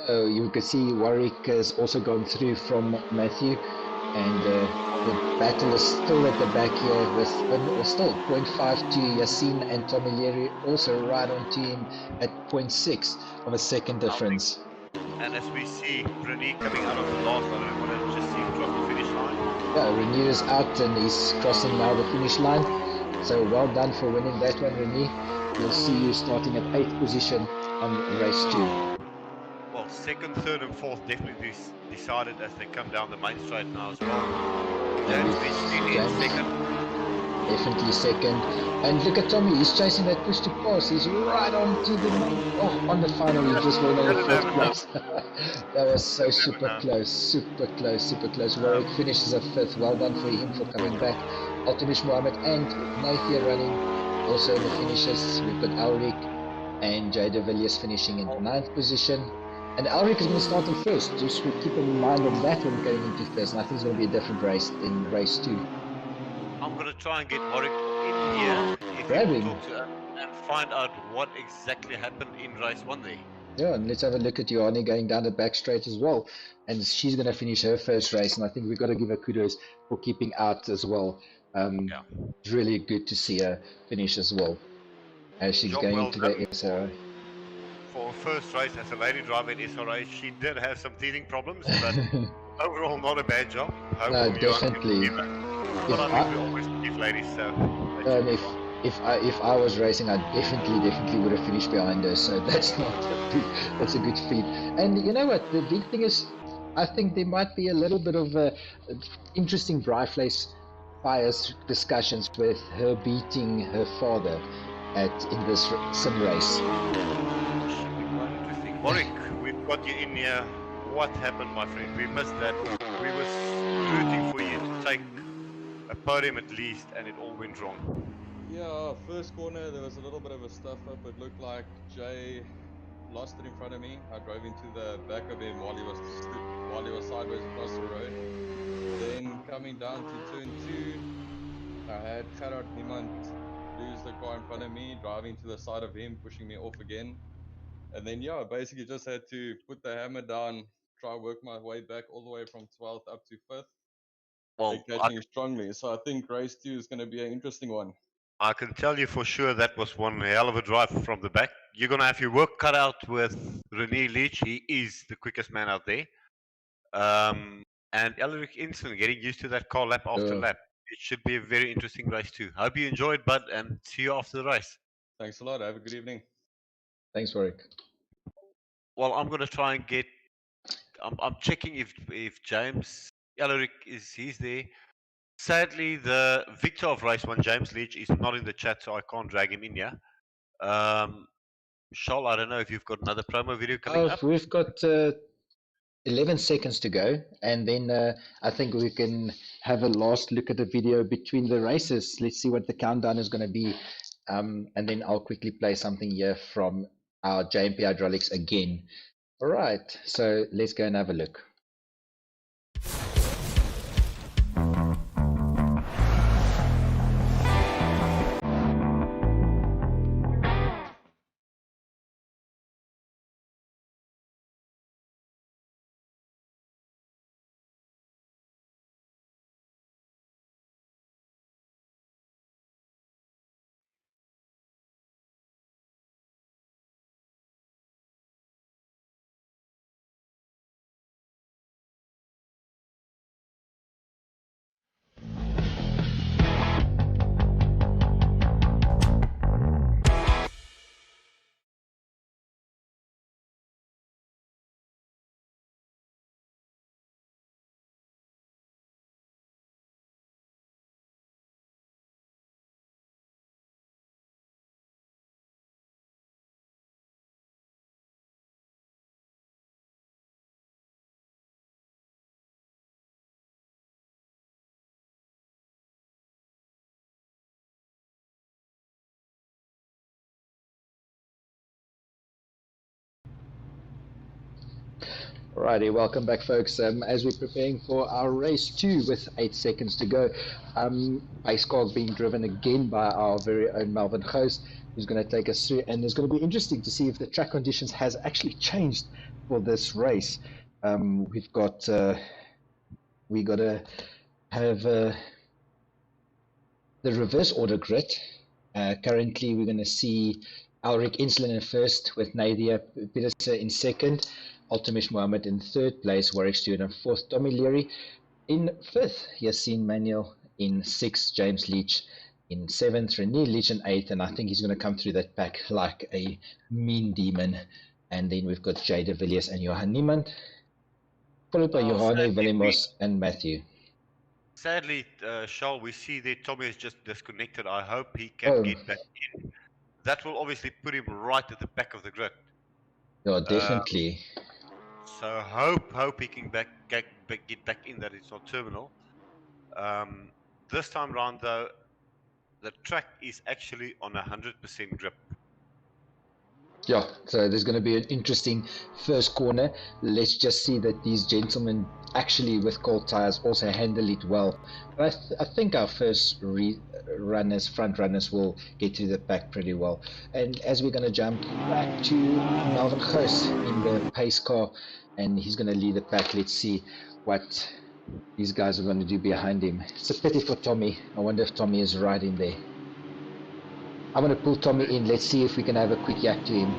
[SPEAKER 2] there.
[SPEAKER 1] You can see Warwick has also gone through from Matthew, and the battle is still at the back here with still 0.5 to Yassine and Tomileri, also right onto him at 0.6 of a second difference.
[SPEAKER 2] And as we see Renee coming out of the last, I don't want to just see him cross the finish line.
[SPEAKER 1] Yeah, Renew is out and he's crossing now the finish line. So well done for winning that one, Renee. We'll see you starting at 8th position on race 2.
[SPEAKER 2] Well, second, third, and fourth definitely decided as they come down the main straight now as well. James Leach in second.
[SPEAKER 1] Definitely second. And look at Tommy, he's chasing that push to pass. He's right on to the on the final. He just went on the 4th place. That was so super close. Warwick finishes at 5th. Well done for him for coming back. Altimish Mohammed and Nathia running also in the finishes. We've got Alrik and Jay de Villiers finishing in 9th position. And Alrik is going to start in 1st. Just keep in mind of that one going into 1st. And I think it's going to be a different race in race 2.
[SPEAKER 2] I'm going to try and get Warwick in here if
[SPEAKER 1] Grab
[SPEAKER 2] you
[SPEAKER 1] him.
[SPEAKER 2] talk to him and find out what exactly happened in race 1 there.
[SPEAKER 1] Yeah, and let's have a look at Johanni going down the back straight as well. And she's going to finish her first race. And I think we've got to give her kudos for keeping out as well. It's really good to see her finish as well as she's
[SPEAKER 2] Job
[SPEAKER 1] going
[SPEAKER 2] well
[SPEAKER 1] into
[SPEAKER 2] done
[SPEAKER 1] the SRA.
[SPEAKER 2] For her first race as a lady driver in SRA, she did have some teething problems, but overall not a bad job.
[SPEAKER 1] No, definitely.
[SPEAKER 2] But I think we always give ladies, so...
[SPEAKER 1] And if I was racing, I definitely would have finished behind her. So that's that's a good feat. And you know what? The big thing is, I think there might be a little bit of interesting Bryflace bias discussions with her beating her father in this sim race.
[SPEAKER 2] Warwick, we've got you in here. What happened, my friend? We missed that. We was rooting for you to take a podium at least, and it all went wrong.
[SPEAKER 6] Yeah, first corner there was a little bit of a stuff up. It looked like Jay lost it in front of me. I drove into the back of him while he was sideways across the road. Then coming down to turn 2, I had Gerard Niemand lose the car in front of me, driving to the side of him, pushing me off again. And then yeah, basically just had to put the hammer down, try work my way back all the way from 12th up to 5th.
[SPEAKER 2] Well,
[SPEAKER 6] catching strongly. So I think race 2 is going to be an interesting one.
[SPEAKER 2] I can tell you for sure that was one hell of a drive from the back. You're going to have your work cut out with René Leach. He is the quickest man out there. And Elric Inson getting used to that car lap after lap. It should be a very interesting race too. Hope you enjoyed, bud, and see you after the race.
[SPEAKER 6] Thanks a lot. Have a good evening.
[SPEAKER 1] Thanks, Warwick.
[SPEAKER 2] Well, I'm going to try and get... I'm checking if James Elric he's there. Sadly, the victor of race 1, James Leach, is not in the chat, so I can't drag him in here. Shol, I don't know if you've got another promo video coming up.
[SPEAKER 1] We've got 11 seconds to go, and then I think we can have a last look at the video between the races. Let's see what the countdown is going to be, and then I'll quickly play something here from our JMP Hydraulics again. All right, so let's go and have a look. Alrighty, welcome back, folks. As we're preparing for our race 2 with 8 seconds to go, pace car being driven again by our very own Melvin Goos, who's going to take us through. And it's going to be interesting to see if the track conditions has actually changed for this race. We've got we got to have the reverse order grid. Currently, we're going to see Ulrich Insulin in first, with Nadia Pieterse in second, Ultimish Mohammed in third place, Warwick Stewart in fourth, Tommy Leary in fifth, Yassine Manuel in sixth, James Leach in seventh, René Leach in eighth, and I think he's going to come through that pack like a mean demon. And then we've got Jay de Villiers and Johan Niemand, followed by Johanne Willemos and Matthew.
[SPEAKER 2] Sadly, Charles, we see that Tommy is just disconnected. I hope he can get back in. That will obviously put him right at the back of the grid.
[SPEAKER 1] Yeah, definitely.
[SPEAKER 2] So hope he can get back in, that it's not terminal. This time round, though, the track is actually on 100% grip.
[SPEAKER 1] Yeah, so there's going to be an interesting first corner. Let's just see that these gentlemen actually with cold tires also handle it well. But I think our first front runners will get through the pack pretty well. And as we're going to jump back to Melvin Goos in the pace car, and he's going to lead the pack. Let's see what these guys are going to do behind him. It's a pity for Tommy. I wonder if Tommy is right in there. I'm going to pull Tommy in. Let's see if we can have a quick yak to him.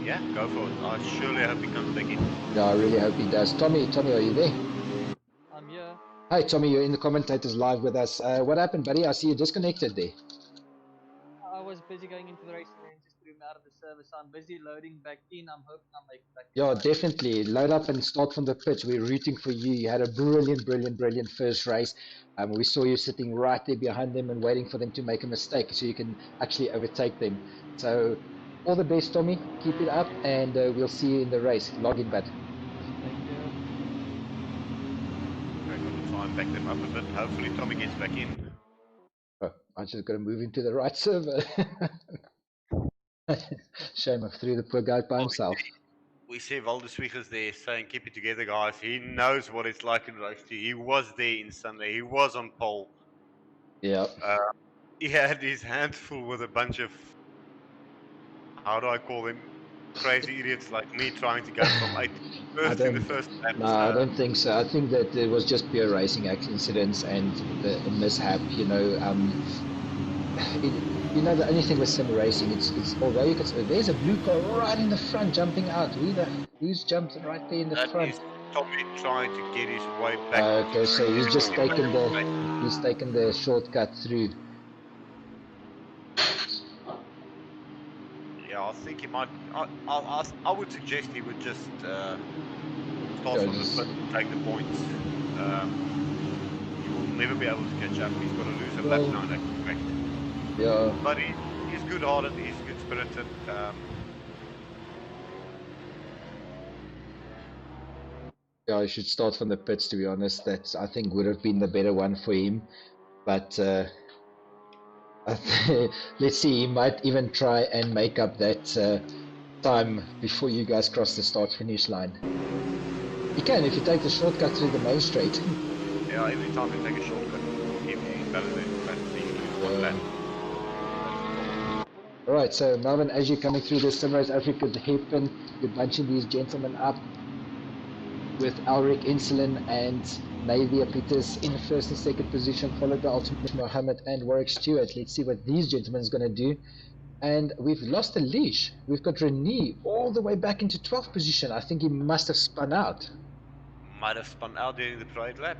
[SPEAKER 2] Yeah, go for it. I surely hope he comes back in.
[SPEAKER 1] Yeah, I really hope he does. Tommy, are you there?
[SPEAKER 7] I'm here.
[SPEAKER 1] Hi, Tommy. You're in the commentators live with us. What happened, buddy? I see you disconnected there.
[SPEAKER 7] I was busy going into the race and then just threw me out of the service. I'm busy loading back in. I'm hoping I'll make it back in.
[SPEAKER 1] Yeah, definitely. Load up and start from the pitch. We're rooting for you. You had a brilliant first race. We saw you sitting right there behind them and waiting for them to make a mistake so you can actually overtake them. So all the best, Tommy. Keep it up, and we'll see you in the race. Log in, bud.
[SPEAKER 7] Thank you.
[SPEAKER 2] I'm going to try and back them up a bit. Hopefully Tommy gets back in.
[SPEAKER 1] Oh, I just got to move into the right server. Shame, I threw the poor guy by himself.
[SPEAKER 2] We see Waldeswiegers there saying, keep it together, guys. He knows what it's like in race 2. He was there in Sunday. He was on pole.
[SPEAKER 1] Yeah.
[SPEAKER 2] He had his hands full with a bunch of, how do I call them, crazy idiots like me trying to go from 8 to first in the first lap.
[SPEAKER 1] No, I don't think so. I think that it was just pure racing incidents and the mishap, you know. You know, the only thing with sim racing, it's although you can say there's a blue car right in the front jumping out. Who's jumped right there in the front?
[SPEAKER 2] That is Tommy trying to get his way back.
[SPEAKER 1] Okay, so he's just taken the shortcut through.
[SPEAKER 2] Yeah, I think he might. I would suggest he would just start from the front and take the points. He will never be able to catch up. He's got to lose a lap now. That's correct.
[SPEAKER 1] Yeah.
[SPEAKER 2] But he's good-hearted, he's good-spirited.
[SPEAKER 1] Yeah, he should start from the pits, to be honest. That, I think, would have been the better one for him. But let's see, he might even try and make up that time before you guys cross the start-finish line. You can, if you take the shortcut through the main straight.
[SPEAKER 2] Yeah, every time you take a shortcut, he's better than one lap.
[SPEAKER 1] Alright, so Melvin, as you're coming through the Simrose Africa hairpin, you're bunching these gentlemen up with Ulrich Insulin and Nadia Peters in the first and second position, followed by Ultimate Mohammed and Warwick Stewart. Let's see what these gentlemen are going to do. And we've lost a leash. We've got René all the way back into 12th position. I think he must have spun out.
[SPEAKER 2] Might have spun out during the parade lap.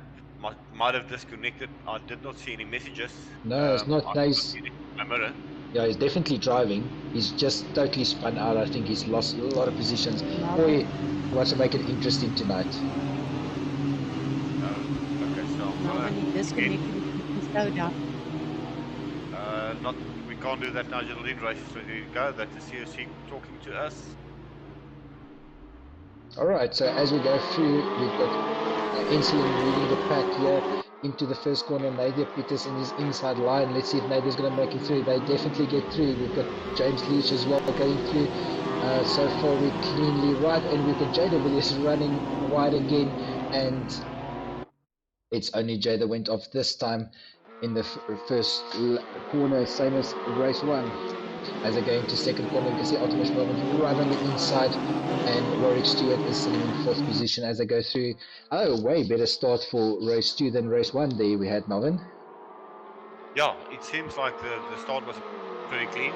[SPEAKER 2] Might have disconnected. I did not see any messages.
[SPEAKER 1] No, it's not nice.
[SPEAKER 2] My mirror.
[SPEAKER 1] Yeah, he's definitely driving. He's just totally spun out. I think he's lost a lot of positions. Boy, he wants to make it interesting tonight.
[SPEAKER 2] Okay, so
[SPEAKER 8] He disconnected his slow down.
[SPEAKER 2] we can't do that now. You'll lead races. So there you go. That's the COC talking to us.
[SPEAKER 1] Alright, so as we go through, we've got Insulin leading the pack here. into the first corner. Nadia Peters in his inside line. Let's see if Nadia's going to make it through. They definitely get through. We've got James Leach as well going through. So far we're cleanly right, and we've got Jada Villiers running wide again, and it's only Jay that went off this time in the first corner, same as race 1. As they go into second corner, you can see Ultimate Moment right on the inside, and Warwick Stewart is sitting in 4th position as they go through. Oh, way better start for race 2 than race 1 there we had, Melvin.
[SPEAKER 2] Yeah, it seems like the start was pretty clean.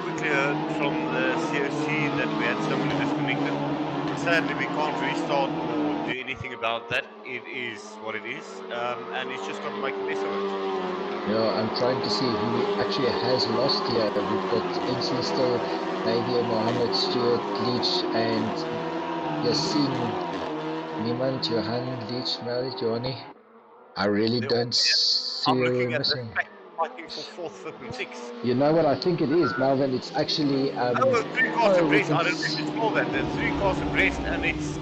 [SPEAKER 2] Quickly heard from the COC that we had somebody disconnected. Sadly, we can't restart or do anything about that. It is what it is, and it's just got to make the best of it.
[SPEAKER 1] Yeah, I'm trying to see who actually has lost here. We've got Ensign still, Nadia, Mohammed, Stewart, Leach, and Yassine. Niemand, Johan, Leach, Malik, Johnny. I really don't see
[SPEAKER 2] I'm
[SPEAKER 1] a
[SPEAKER 2] looking at
[SPEAKER 1] missing.
[SPEAKER 2] fighting for 4th, 5th, and 6th.
[SPEAKER 1] You know what I think it is, Melvin? It's actually
[SPEAKER 2] 3 cars abreast. I don't
[SPEAKER 1] can
[SPEAKER 2] think it's more than there's 3 cars abreast, and it's.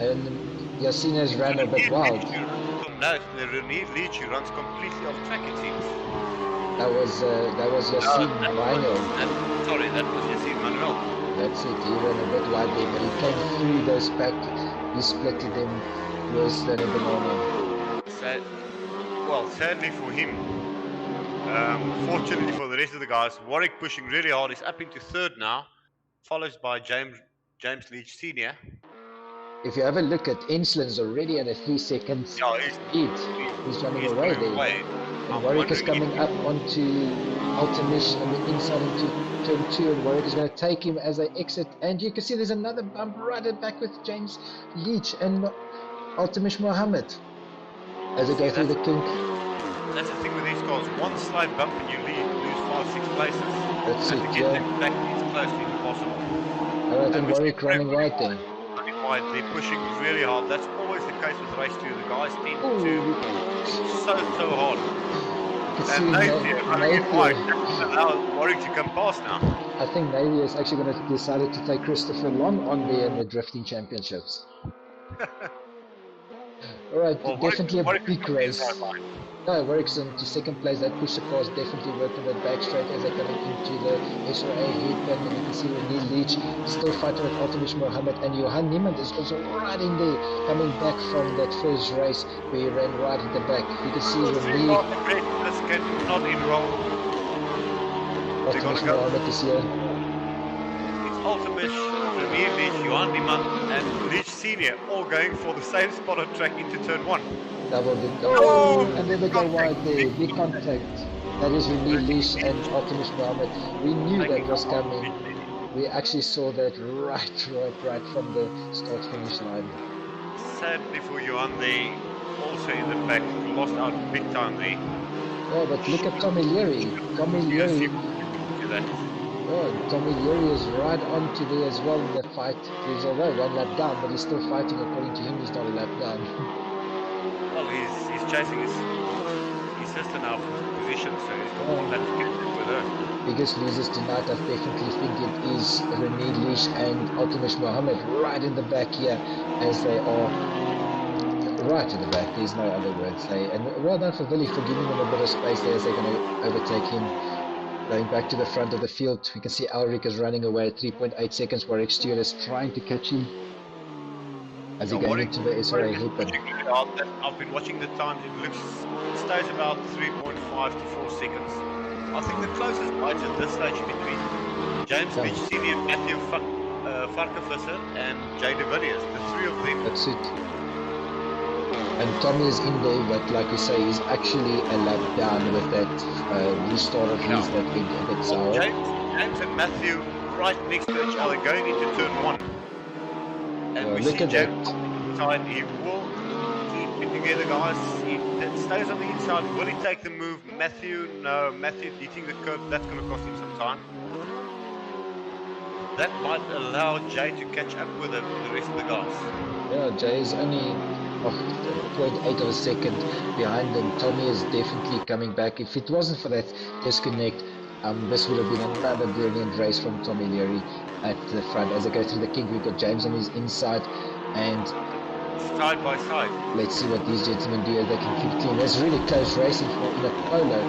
[SPEAKER 1] and Yassine has ran a bit wild.
[SPEAKER 2] No, the Rene Leach who runs completely off track, it seems.
[SPEAKER 1] That was Yassine Manuel.
[SPEAKER 2] Sorry, that was Yassine Manuel.
[SPEAKER 1] That's it. He ran a bit wide there, but he came through those back. He splitted them worse than a banana.
[SPEAKER 2] Well, sadly for him. Fortunately for the rest of the guys, Warwick pushing really hard. He's up into 3rd now, followed by James Leach Senior.
[SPEAKER 1] If you have a look at Enslin's already at a 3 second speed, he's running away there. And Warwick is coming up onto Ultimish on the inside into turn 2, and Warwick is going to take him as they exit. And you can see there's another bump right at back with James Leach and Ultimish Mohammed as they go through the kink.
[SPEAKER 2] That's the thing with these cars. One slight bump and you lose 5-6 places.
[SPEAKER 1] That's
[SPEAKER 2] and
[SPEAKER 1] it,
[SPEAKER 2] to get them back is close to impossible.
[SPEAKER 1] Alright, and Warwick running right there.
[SPEAKER 2] They're pushing really hard. That's always the case with race 2. The guys tend to so hard. And Napier running in wide. Allow Warwick to come past now.
[SPEAKER 1] I think Napier is actually going to decide to take Christopher Long on there in the drifting championships. Alright, well, definitely a big race. No, Warwick's into 2nd place. That push the cars definitely worked on that back straight as they're coming into the SRA headband. And you can see Rene Leach still fighting with Ultimish Mohammed, and Johan Niemand is also right in there, coming back from that first race where he ran right at the back. You can see Rene.
[SPEAKER 2] Not enrolled.
[SPEAKER 1] Ultimish Mohammed is here.
[SPEAKER 2] It's Ultimish, Rene Leach, Johan Niemand, and Leach Senior all going for the same spot on track into turn 1.
[SPEAKER 1] Double dip. Oh, and then they go wide there. Big contact. That is Rene Leach and Ultimish Mohammed. We knew that was coming. We actually saw that right from the start-finish line.
[SPEAKER 2] Sadly for Johan, they also in the back lost out big time there.
[SPEAKER 1] Oh, but look at Tommy Leary. Tommy Leary. Oh, Tommy Leary is right onto there as well in the fight. He's although 1 lap down, but he's still fighting. According to him, he's not a lap down.
[SPEAKER 2] Well, he's chasing his sister now from his position, so he's got 1 lap to get with her.
[SPEAKER 1] Biggest losers tonight, I definitely think it is Rene Leach and Ultimish Mohammed right in the back here, as they are right in the back. There's no other words. And well done for Billy for giving them a bit of space there as they're going to overtake him. Going back to the front of the field, we can see Ulrich is running away at 3.8 seconds. Warwick Stewart is trying to catch him as he goes into the SRA headband.
[SPEAKER 2] I've been watching the times. It stays about 3.5 to 4 seconds. I think the closest fight at this stage between James Leach Senior, Matthew Varkenvisser, and Jay De Villiers. The 3 of them.
[SPEAKER 1] That's it. And Tommy is in there, but like we say, he's actually a lap down with that restart of his that went a bit sour.
[SPEAKER 2] James and Matthew right next to each other going into turn 1. And we
[SPEAKER 1] look
[SPEAKER 2] see
[SPEAKER 1] at
[SPEAKER 2] James inside. He will keep it together, guys. He stays on the inside. Will he take the move? Matthew, no. Matthew hitting the curb, that's going to cost him some time. That might allow Jay to catch up with the rest of the guys.
[SPEAKER 1] Yeah, Jay is only 0.8 of a second behind them. Tommy is definitely coming back. If it wasn't for that disconnect, this would have been another brilliant race from Tommy Leary at the front. As they go through the kink, we've got James on his inside, and
[SPEAKER 2] side by side.
[SPEAKER 1] Let's see what these gentlemen do as they can keep clean. That's really close racing for in a Polo.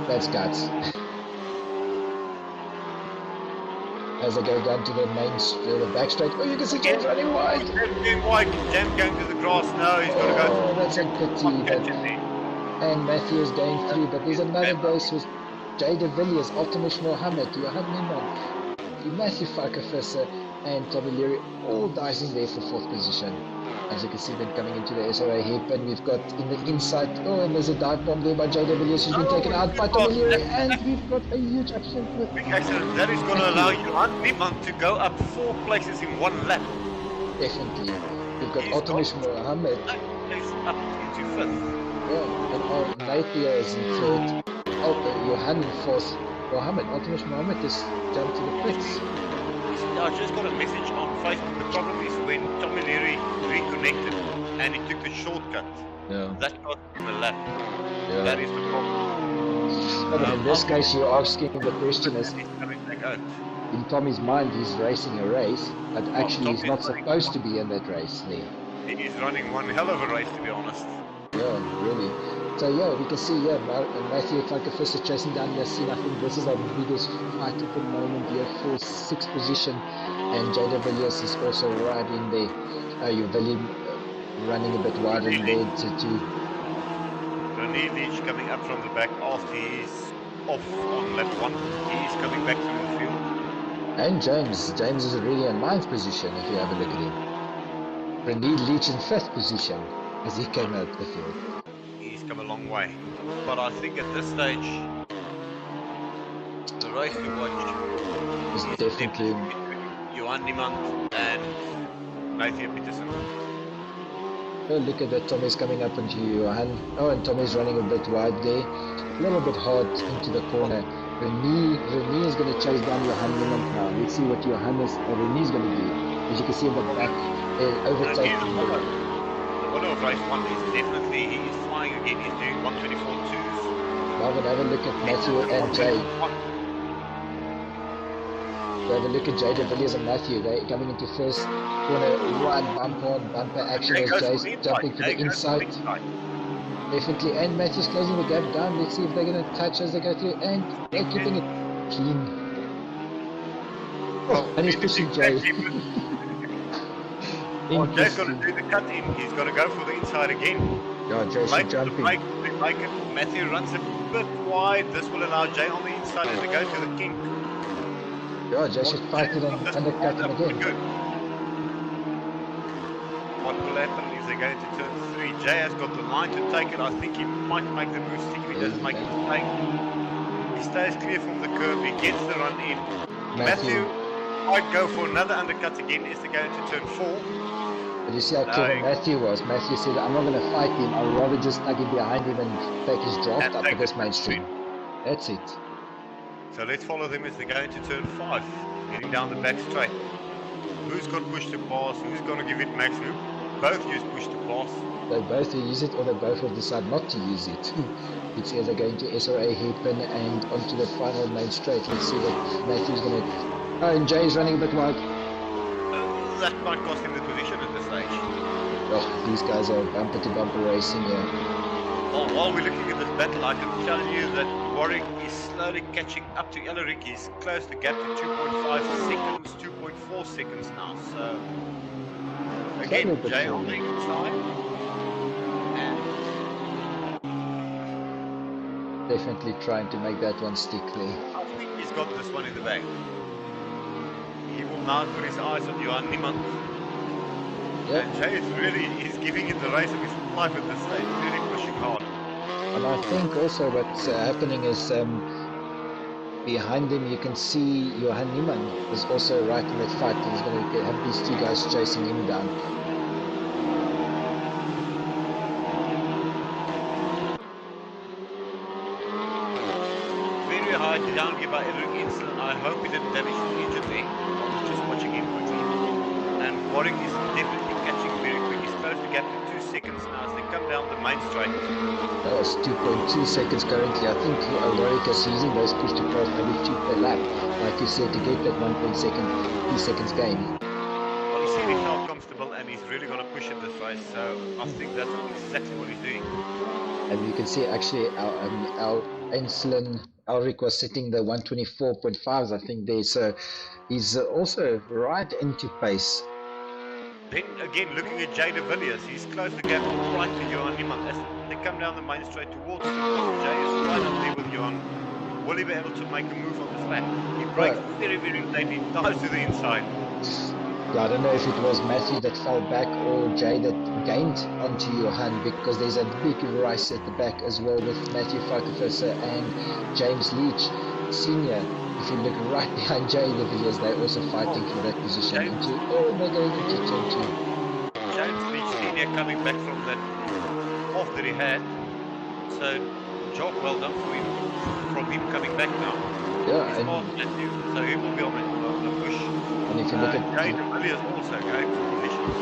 [SPEAKER 1] That's guts. As they go down to the the back straight. Oh, you can see James running wide.
[SPEAKER 2] Going wide. James going to the grass now. He's got to go.
[SPEAKER 1] Oh, that's a pity. And Matthew is going through, but there's another race with Jay de Villiers, Altamash Mohammed, Johan Niemann, Matthew Farkafissa, and Tommy Leary, all dicing there for 4th position. As you can see them coming into the SOA hairpin, we've got in the inside, and there's a dive bomb there by Jay de Villiers, who's been taken out by Tommy Leary, and we've got a huge accident with...
[SPEAKER 2] Okay, so that is going to allow Johan Niemann to go up 4 places in 1 lap.
[SPEAKER 1] Definitely. We've got Altamash Mohammed.
[SPEAKER 2] He's up into 5th.
[SPEAKER 1] Yeah, and Napier is in 3rd. Johan in 4th. Altamash Mohammed has jumped to the pits.
[SPEAKER 2] I just got a message on Facebook. The problem is when Tommy Leary reconnected and he took the shortcut.
[SPEAKER 1] Yeah.
[SPEAKER 2] That cost him a lap.
[SPEAKER 1] Yeah.
[SPEAKER 2] That is the problem.
[SPEAKER 1] But in this case, you're asking the question is,
[SPEAKER 2] He's coming back out.
[SPEAKER 1] in Tommy's mind, he's racing a race, but actually he's not supposed to be in that race there.
[SPEAKER 2] He's running one hell of a race, to be honest.
[SPEAKER 1] Yeah, really. So yeah, we can see Matthew Farkafissa chasing down Yassine. I think this is our biggest fight at the moment here for 6th position, and Jada Villiers is also right in there. You're really running a bit wider in there to
[SPEAKER 2] René Leach coming up from the back after he's off on lap 1. He's coming back through the field.
[SPEAKER 1] And James is really in 9th position if you have a look at him. René Leach in 5th position as he came out the field.
[SPEAKER 2] He's come a long way. But I think at this stage, the race to watch
[SPEAKER 1] It's
[SPEAKER 2] is
[SPEAKER 1] definitely
[SPEAKER 2] Johan Niemann and Nathan Peterson.
[SPEAKER 1] Oh, look at that, Tommy's coming up into Johan. Oh, and Tommy's running a bit wide there. A little bit hard into the corner. René is going to chase down Johan Niemann now. Let's see what René's going to do. As you can see in the back, they're overtaking
[SPEAKER 2] the winner of race 1 is definitely, he is flying again. He's doing 124.2s.
[SPEAKER 1] Marvin, have a look at Matthew and Jay. Have a look at Jay de Villiers and Matthew. They're coming into first corner. One bumper action as Jay's jumping to the inside. Definitely, and Matthew's closing the gap down. Let's see if they're going to touch as they go through, and they're keeping it clean. Oh, and he's pushing Jay.
[SPEAKER 2] Jay's going to do the cut in. He's going to go for the inside again.
[SPEAKER 1] Yeah, Jay's jumping.
[SPEAKER 2] Matthew runs a bit wide. This will allow Jay on the inside as they go to the kink.
[SPEAKER 1] Yeah, Jay should fight it and undercut him again.
[SPEAKER 2] Good. What will happen is they're going to turn 3. Jay has got the line to take it. I think he might make the move stick if he doesn't make a mistake. He stays clear from the curve. He gets the run in. Matthew might go for another undercut again as they go into turn 4.
[SPEAKER 1] But you see how clever Matthew was. Matthew said, I'm not going to fight him. I'll rather just tug him behind him and take his draft up to this mainstream. That's it.
[SPEAKER 2] So let's follow them as they go into turn 5, heading down the back straight. Who's got push to pass? Who's going to give it max? Who both use push to pass?
[SPEAKER 1] They both will use it, or they both will decide not to use it. It's either going to SRA hairpin and onto the final main straight. Let's see what Matthew's going to... Oh, and Jay's running a bit wide.
[SPEAKER 2] That might cost him the position at this stage.
[SPEAKER 1] Oh, these guys are bumper to bumper racing here.
[SPEAKER 2] Well, while we're looking at this battle, I can tell you that Warwick is slowly catching up to Ellerik. He's closed the gap to 2.5 seconds, 2.4 seconds now. So, again, Jay on the inside. And
[SPEAKER 1] definitely trying to make that one stick there.
[SPEAKER 2] I think he's got this one in the bag. He will now put his eyes on Johan Niemann.
[SPEAKER 1] Yep.
[SPEAKER 2] And Jay is really, he's giving it the race of his life at this stage, really pushing hard.
[SPEAKER 1] And I think also what's happening is behind him you can see Johan Niemann is also right in that fight. He's going to have these 2 guys chasing him down.
[SPEAKER 2] Very high down here by Ellerik Insel. I hope he didn't damage his engine there. I was just watching him quickly. And Warwick is definitely catching very quick. He's closed the gap to 2 seconds now as they come down the main straight.
[SPEAKER 1] That was 2.2 seconds currently. I think Warwick is using those push to pass maybe 2 per lap. Like you said, to get that 2 seconds gain.
[SPEAKER 2] Well, he's said he felt comfortable and he's really going to push in this race. So I think that's exactly what he's doing.
[SPEAKER 1] And you can see actually our insulin Ulrich was setting the 124.5s, I think there. So he's also right into pace.
[SPEAKER 2] Then again, looking at Jay de Villiers, he's closed the gap right to Johan Niemand. As they come down the main straight towards the course, Jay is right up there with Johan. Will he be able to make a move on this lap? He breaks very, very late. He dives to the inside.
[SPEAKER 1] Yeah, I don't know if it was Matthew that fell back or Jay that gained onto Johan, because there's a big race at the back as well with Matthew Farquharson and James Leach Senior. If you look right behind Jay de Villiers, they're also fighting for that position. They're going into turn 2.
[SPEAKER 2] James Leach Senior coming back from that off that he had. So job well done for him, from him coming back now.
[SPEAKER 1] Yeah,
[SPEAKER 2] he's past Matthew, so he will be on the push.
[SPEAKER 1] And if you look at
[SPEAKER 2] Jay de Villiers also going for positions.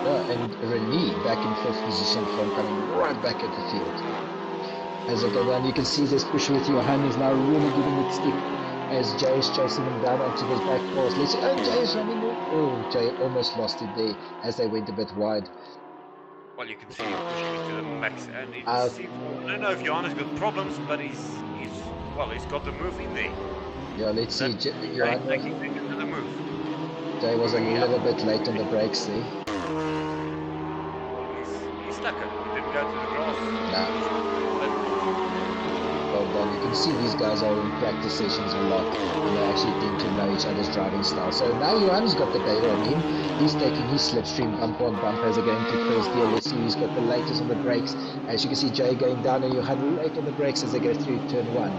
[SPEAKER 1] Yeah, and Renee back in 5th position from coming right back at the field. As they go down, you can see this push with Johan is now really giving it stick as Jay is chasing him down onto the back course. Let's see, oh, Jay is running. Oh, Jay almost lost it there as they went a bit wide.
[SPEAKER 2] Well, you can see him pushing it to the max, and I don't know if Johan has got problems, but he's got the move in there.
[SPEAKER 1] Yeah, let's see.
[SPEAKER 2] Johan taking the move.
[SPEAKER 1] Jay was a little bit late on the brakes there.
[SPEAKER 2] He's stuck it. He didn't go to the grass.
[SPEAKER 1] No. Well done. You can see these guys are in practice sessions a lot, and they actually tend to know each other's driving style. So now Johan's got the data on him. He's taking his slipstream bump on bump as they're going to first gear. Let's see who's got the latest on the brakes. As you can see, Jay going down and Johan late on the brakes as they go through turn 1.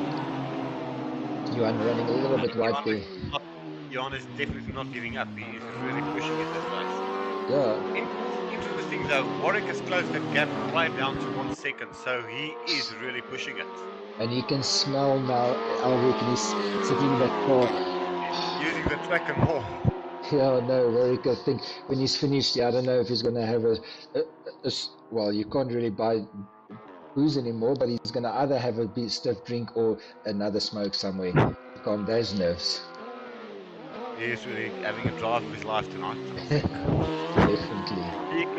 [SPEAKER 1] Johan running a little bit wide there.
[SPEAKER 2] Johan is definitely not giving up. He is really pushing it this race.
[SPEAKER 1] Yeah.
[SPEAKER 2] Interesting though, Warwick has closed the gap right down to 1 second, so he is really pushing it.
[SPEAKER 1] And you can smell now Ulrich, and he's sitting in that car.
[SPEAKER 2] Using the track and more.
[SPEAKER 1] Yeah, no, Warwick, I think when he's finished, I don't know if he's going to have well, you can't really buy booze anymore, but he's going to either have a bit stiff drink or another smoke somewhere to calm those nerves.
[SPEAKER 2] He is really having a drive of his life tonight.
[SPEAKER 1] Definitely.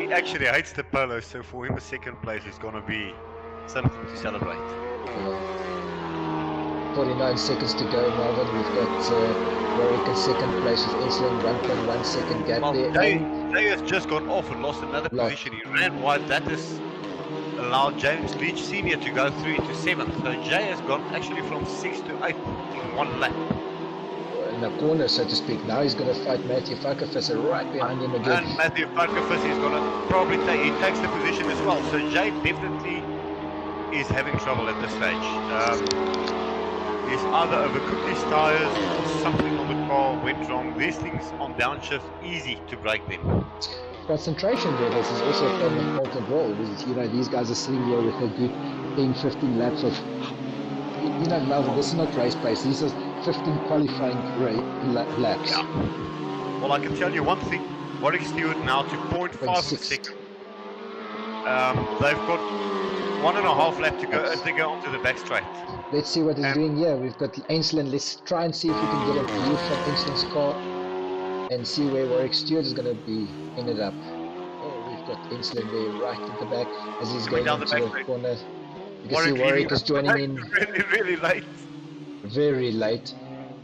[SPEAKER 2] He actually hates the Polo, so for him a second place is going to be something to celebrate.
[SPEAKER 1] 49 seconds to go, Marvin. We've got Warwick in second place with Insulin, 1.1 second gap there.
[SPEAKER 2] Jay has just gone off and lost another position. He ran wide. That has allowed James Leach Senior to go through into 7th. So Jay has gone actually from 6th to 8th in 1 lap.
[SPEAKER 1] In the corner, so to speak. Now he's going to fight Matthew Farquharson right behind him again.
[SPEAKER 2] And Matthew Farquharson is going to probably he takes the position as well. So Jay definitely is having trouble at this stage. He's either overcooked his tires or something on the car went wrong. These things on downshift, easy to break them.
[SPEAKER 1] Concentration levels is also an important role. You know, these guys are sitting here with a good 10-15 laps of, you know, Melvin, this is not race pace. These are 15 qualifying laps.
[SPEAKER 2] Yeah. Well, I can tell you one thing. Warwick Stewart now to 0.5 of a second. They've got 1.5 lap to go as they go onto the back straight.
[SPEAKER 1] Let's see what he's doing here. We've got Ainsley. Let's try and see if we can get a view from Ainsley's car and see where Warwick Stewart is going to be ended up. Oh, we've got Ainsley there right at the back as he's going
[SPEAKER 2] down
[SPEAKER 1] into
[SPEAKER 2] the
[SPEAKER 1] the corner. You can see Warwick is joining in.
[SPEAKER 2] Really late.
[SPEAKER 1] Very late.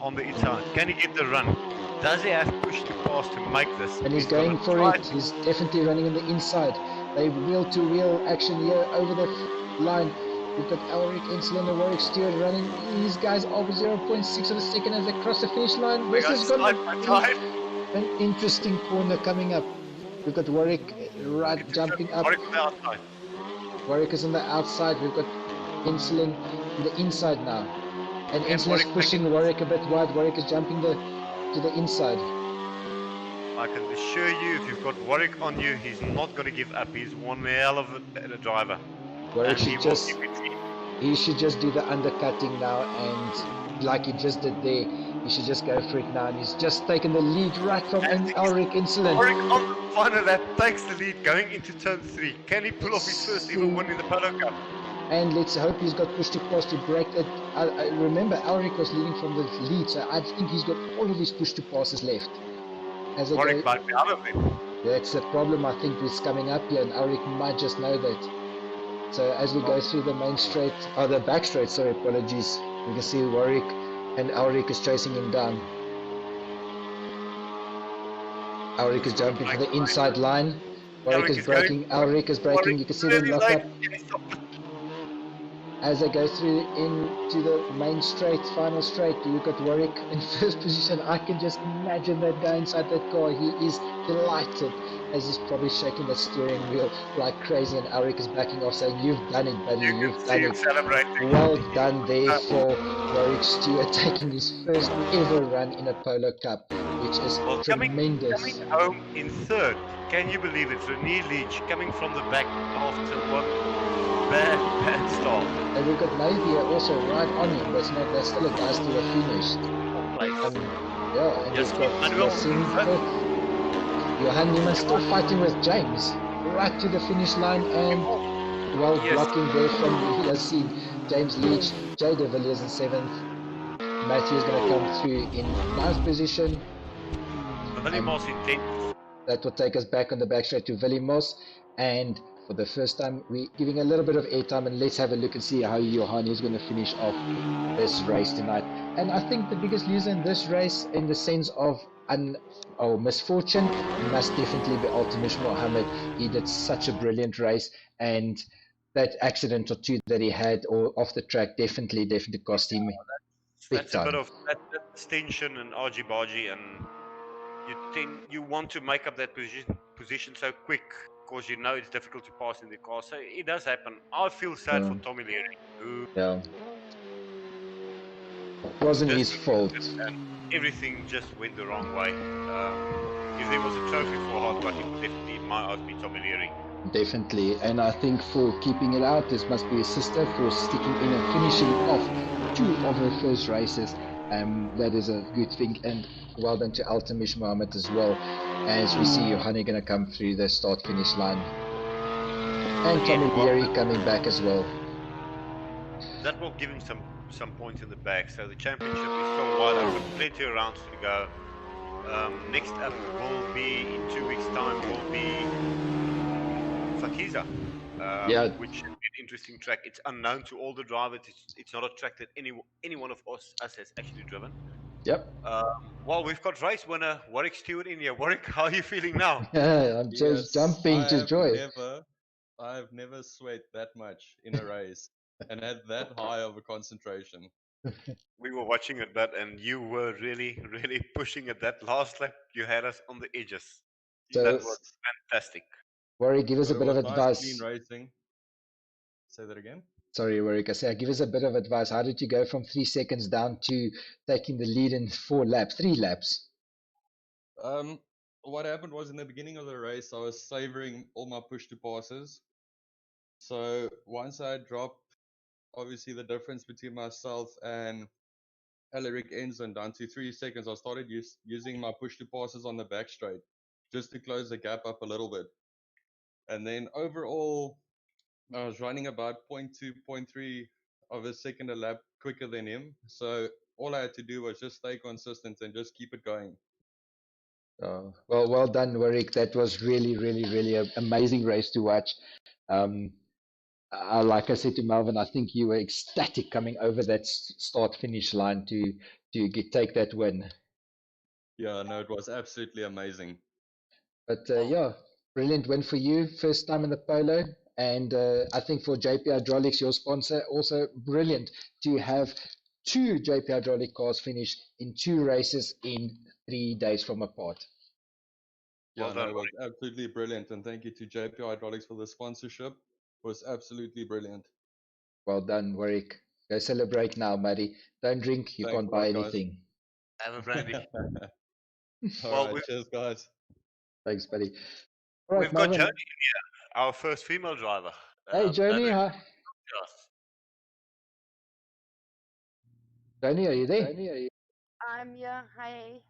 [SPEAKER 2] On the inside. Can he get the run? Does he have push to pass to make this?
[SPEAKER 1] And he's going for it. He's definitely running on the inside. They wheel-to-wheel action here over the line. We've got Ulrich Insulin and Warwick Stewart running. These guys over 0.6 of a second as they cross the finish line. This is going to be an interesting corner coming up. We've got Warwick jumping up.
[SPEAKER 2] Warwick on the outside.
[SPEAKER 1] Warwick is on the outside. We've got Insulin on the inside now. And Insulin is pushing Warwick a bit wide. Warwick is jumping to the inside.
[SPEAKER 2] I can assure you, if you've got Warwick on you, he's not going to give up. He's one hell of a driver.
[SPEAKER 1] Warwick should he should just do the undercutting now, and like he just did there, he should just go for it now. And he's just taken the lead right from Ulrich Insulin.
[SPEAKER 2] Warwick on the final lap takes the lead going into turn 3. Can he pull off his first ever win in the Polo Cup?
[SPEAKER 1] And let's hope he's got push to pass to break it. I remember Ulrich was leading from the lead, so I think he's got all of his push to passes left. As I
[SPEAKER 2] Warwick
[SPEAKER 1] go,
[SPEAKER 2] might be out of it.
[SPEAKER 1] that's a problem I think is coming up here, and Ulrich might just know that. So as we go through the main straight, or the back straight, sorry, apologies, we can see Warwick and Ulrich is chasing him down. Ulrich is jumping for the inside line. Warwick is braking, Ulrich is braking, you can see them lock up. As I go through into the main straight, final straight, you've got Warwick in first position. I can just imagine that guy inside that car. He is delighted as he's probably shaking the steering wheel like crazy, and Ulrich is backing off saying, "You've done it, buddy, you've done it."
[SPEAKER 2] Celebrating.
[SPEAKER 1] Well done there for Warwick Stewart taking his first ever run in a Polo Cup, which is tremendous.
[SPEAKER 2] Coming home in third. Can you believe it? René Leach coming from the back after one bad start.
[SPEAKER 1] And we've got Namibia also right on him, but that's still a guy still a finished. Yeah, and
[SPEAKER 2] Yes,
[SPEAKER 1] we've got
[SPEAKER 2] Manuel.
[SPEAKER 1] Yassine fifth. Johan Niemann still fighting with James right to the finish line, and well blocking there from Yassine. James Leach, Jay De Villiers in 7th. Matthew's going to come through in 9th position.
[SPEAKER 2] Villiers in 10th.
[SPEAKER 1] That will take us back on the back straight to Villiers, and for the first time we're giving a little bit of airtime, and let's have a look and see how Johan is going to finish off this race tonight. And I think the biggest loser in this race, in the sense of misfortune, must definitely be Altamash Mohammed. He did such a brilliant race, and that accident or two that he had or off the track definitely cost him big time.
[SPEAKER 2] A bit of that tension and argy-bargy, and you want to make up that position so quick, because you know it's difficult to pass in the car. So it does happen. I feel sad for Tommy Leary.
[SPEAKER 1] Yeah. It wasn't his fault.
[SPEAKER 2] And everything just went the wrong way. If there was a trophy for hard work, it would definitely, in my eyes, be Tommy Leary.
[SPEAKER 1] Definitely. And I think for keeping it out, this must be a sister for sticking in and finishing off 2 of her first races. That is a good thing. And well done to Altamash Mohammed as well, as we see Johanni going to come through the start-finish line. And Tommy Leary coming back as well.
[SPEAKER 2] That will give him some points in the back. So the championship is still wide open, plenty of rounds to go. Next up will be, in 2 weeks' time, will be Fakiza, which is an interesting track. It's unknown to all the drivers. It's not a track that any one of us has actually driven.
[SPEAKER 1] Yep.
[SPEAKER 2] Well, we've got race winner Warwick Stewart in here. Warwick, how are you feeling now?
[SPEAKER 1] Yeah, I'm just jumping to joy.
[SPEAKER 6] I've never sweat that much in a race and had that high of a concentration.
[SPEAKER 2] We were watching it, and you were really, really pushing it. That last lap, you had us on the edges.
[SPEAKER 1] So,
[SPEAKER 2] that was fantastic.
[SPEAKER 1] Warwick, give us a bit of advice.
[SPEAKER 6] Nice, clean racing. Say that again?
[SPEAKER 1] Sorry, Warwick. I said, give us a bit of advice. How did you go from 3 seconds down to taking the lead in 3 laps?
[SPEAKER 6] What happened was, in the beginning of the race, I was savoring all my push to passes. So once I dropped, obviously, the difference between myself and Alaric Ensign down to 3 seconds, I started using my push to passes on the back straight just to close the gap up a little bit. And then overall, I was running about 0.2, 0.3 of a second a lap quicker than him. So all I had to do was just stay consistent and just keep it going.
[SPEAKER 1] Well done, Warwick. That was really, really, really an amazing race to watch. Like I said to Melvin, I think you were ecstatic coming over that start-finish line to take that win.
[SPEAKER 6] Yeah, no, it was absolutely amazing.
[SPEAKER 1] But yeah, brilliant win for you. First time in the Polo. And I think for JP Hydraulics, your sponsor, also brilliant to have 2 JP Hydraulic cars finished in 2 races in 3 days from apart.
[SPEAKER 6] Yeah, no, it was absolutely brilliant. And thank you to JP Hydraulics for the sponsorship. It was absolutely brilliant.
[SPEAKER 1] Well done, Warwick. Go celebrate now, buddy. Don't drink. You can't buy anything.
[SPEAKER 2] Have a brandy.
[SPEAKER 6] All right, cheers, guys.
[SPEAKER 1] Thanks, buddy. All right,
[SPEAKER 2] we've got Joni in here, our first female driver.
[SPEAKER 1] Hey, Joni. Hi. Joni, are you there?
[SPEAKER 9] I'm here. Hi.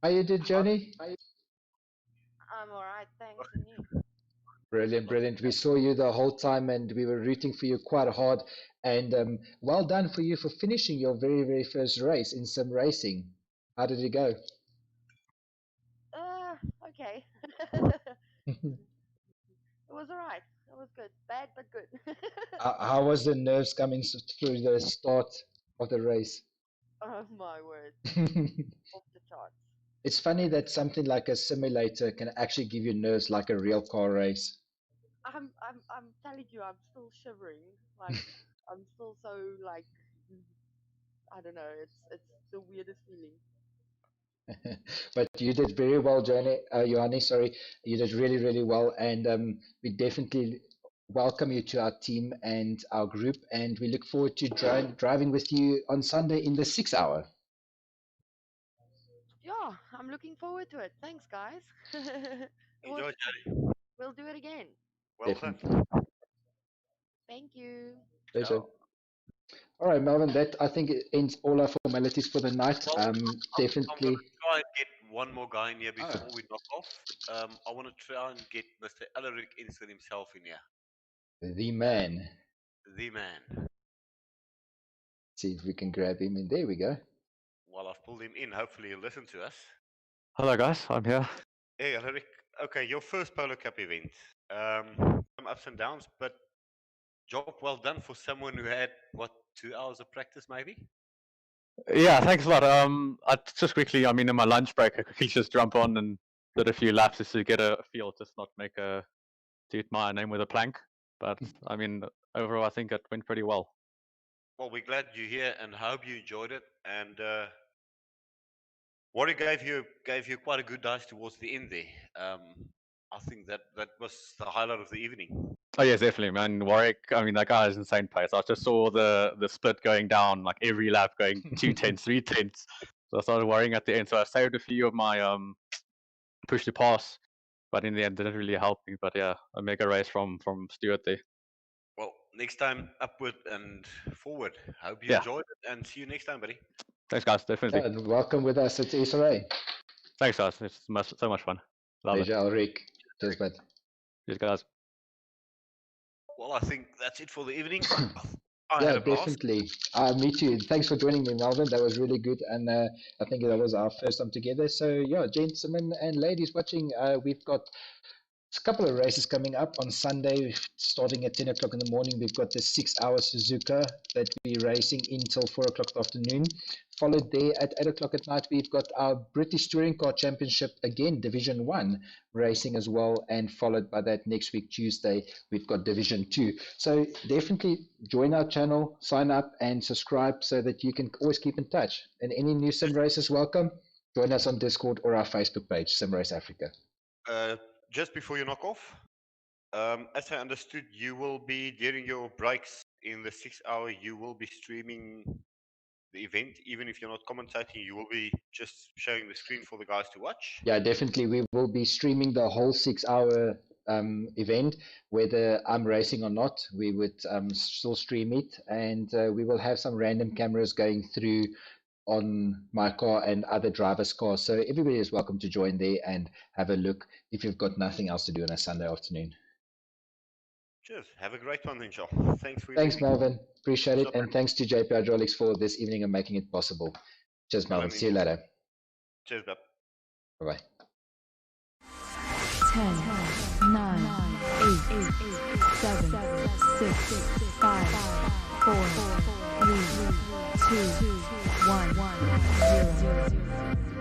[SPEAKER 1] How you did, Joni?
[SPEAKER 9] I'm all right, thanks. And you?
[SPEAKER 1] Brilliant, brilliant. We saw you the whole time, and we were rooting for you quite hard. And well done for you for finishing your very, very first race in sim racing. How did it go?
[SPEAKER 9] It was alright. It was good. Bad but good.
[SPEAKER 1] How was the nerves coming through the start of the race?
[SPEAKER 9] Oh my word. Off the charts.
[SPEAKER 1] It's funny that something like a simulator can actually give you nerves like a real car race.
[SPEAKER 9] I'm telling you, I'm still shivering. Like I'm still so like I don't know. It's the weirdest feeling.
[SPEAKER 1] But you did very well, Johanny. Sorry, you did really, really well, and we definitely welcome you to our team and our group, and we look forward to driving with you on Sunday in the 6 hour.
[SPEAKER 9] Yeah, I'm looking forward to it. Thanks, guys.
[SPEAKER 2] Enjoy, Johnny.
[SPEAKER 9] We'll do it again.
[SPEAKER 2] Well done.
[SPEAKER 1] Definitely.
[SPEAKER 9] Thank you.
[SPEAKER 1] Pleasure.
[SPEAKER 2] Ciao.
[SPEAKER 1] All right, Melvin. That I think it ends all our formalities for the night.
[SPEAKER 2] Well, I'm going
[SPEAKER 1] Definitely.
[SPEAKER 2] to try and get one more guy in here before
[SPEAKER 1] Oh.
[SPEAKER 2] we knock off. I want to try and get Mr. Ellerik Insel himself in here.
[SPEAKER 1] The man.
[SPEAKER 2] The man.
[SPEAKER 1] See if we can grab him in. There we go.
[SPEAKER 2] Well, I've pulled him in. Hopefully he'll listen to us.
[SPEAKER 10] Hello guys, I'm here.
[SPEAKER 2] Hey, Ellerik. Okay, your first Polo Cup event. Some ups and downs, but job well done for someone who had, what, 2 hours of practice maybe?
[SPEAKER 10] Yeah, thanks a lot. I just quickly, in my lunch break, I quickly just jump on and did a few laps just to get a feel, just not do my name with a plank. But overall, I think it went pretty well.
[SPEAKER 2] Well, we're glad you're here and hope you enjoyed it. And Warwick gave you quite a good dice towards the end there. I think that was the highlight of the evening.
[SPEAKER 10] Oh yes, definitely, man. Warwick, that guy is insane pace. I just saw the split going down, like every lap going 2 tenths, 3 tenths. So I started worrying at the end. So I saved a few of my push to pass, but in the end, didn't really help me. But yeah, a mega race from Stuart there.
[SPEAKER 2] Well, next time upward and forward. Hope you enjoyed it and see you next time, buddy.
[SPEAKER 10] Thanks, guys. Definitely.
[SPEAKER 1] Yeah, and welcome with us at SRA.
[SPEAKER 10] Thanks, guys. It's so much fun. Love
[SPEAKER 1] Pleasure, Ellerik. Cheers, bud.
[SPEAKER 10] Cheers, guys.
[SPEAKER 2] Well, I think that's it for the evening.
[SPEAKER 1] Yeah, definitely. Me too. Thanks for joining me, Melvin. That was really good, and I think that was our first time together. So yeah, gentlemen and ladies watching, we've got a couple of races coming up on Sunday, starting at 10 o'clock in the morning. We've got the 6-hour Suzuka that we're racing until 4 o'clock in the afternoon. Followed there at 8 o'clock at night, we've got our British Touring Car Championship, again, Division 1 racing as well. And followed by that next week, Tuesday, we've got Division 2. So definitely join our channel, sign up and subscribe so that you can always keep in touch. And any new sim races, welcome. Join us on Discord or our Facebook page, Sim Race Africa.
[SPEAKER 2] Just before you knock off, as I understood, you will be, during your breaks in the 6-hour, you will be streaming the event. Even if you're not commentating, you will be just showing the screen for the guys to watch.
[SPEAKER 1] Yeah, definitely. We will be streaming the whole 6-hour event, whether I'm racing or not. We would still stream it, and we will have some random cameras going through on my car and other drivers' cars. So everybody is welcome to join there and have a look if you've got nothing else to do on a Sunday afternoon.
[SPEAKER 2] Cheers. Have a great one then, Joel.
[SPEAKER 1] Thanks, Melvin. Appreciate it. And thanks to JP Hydraulics for this evening and making it possible. Cheers, Melvin. See you later.
[SPEAKER 2] Cheers, bud.
[SPEAKER 1] Bye-bye.
[SPEAKER 4] 10, 9, 8, 7, 6, 5, 4, 3, 2, 1, 0.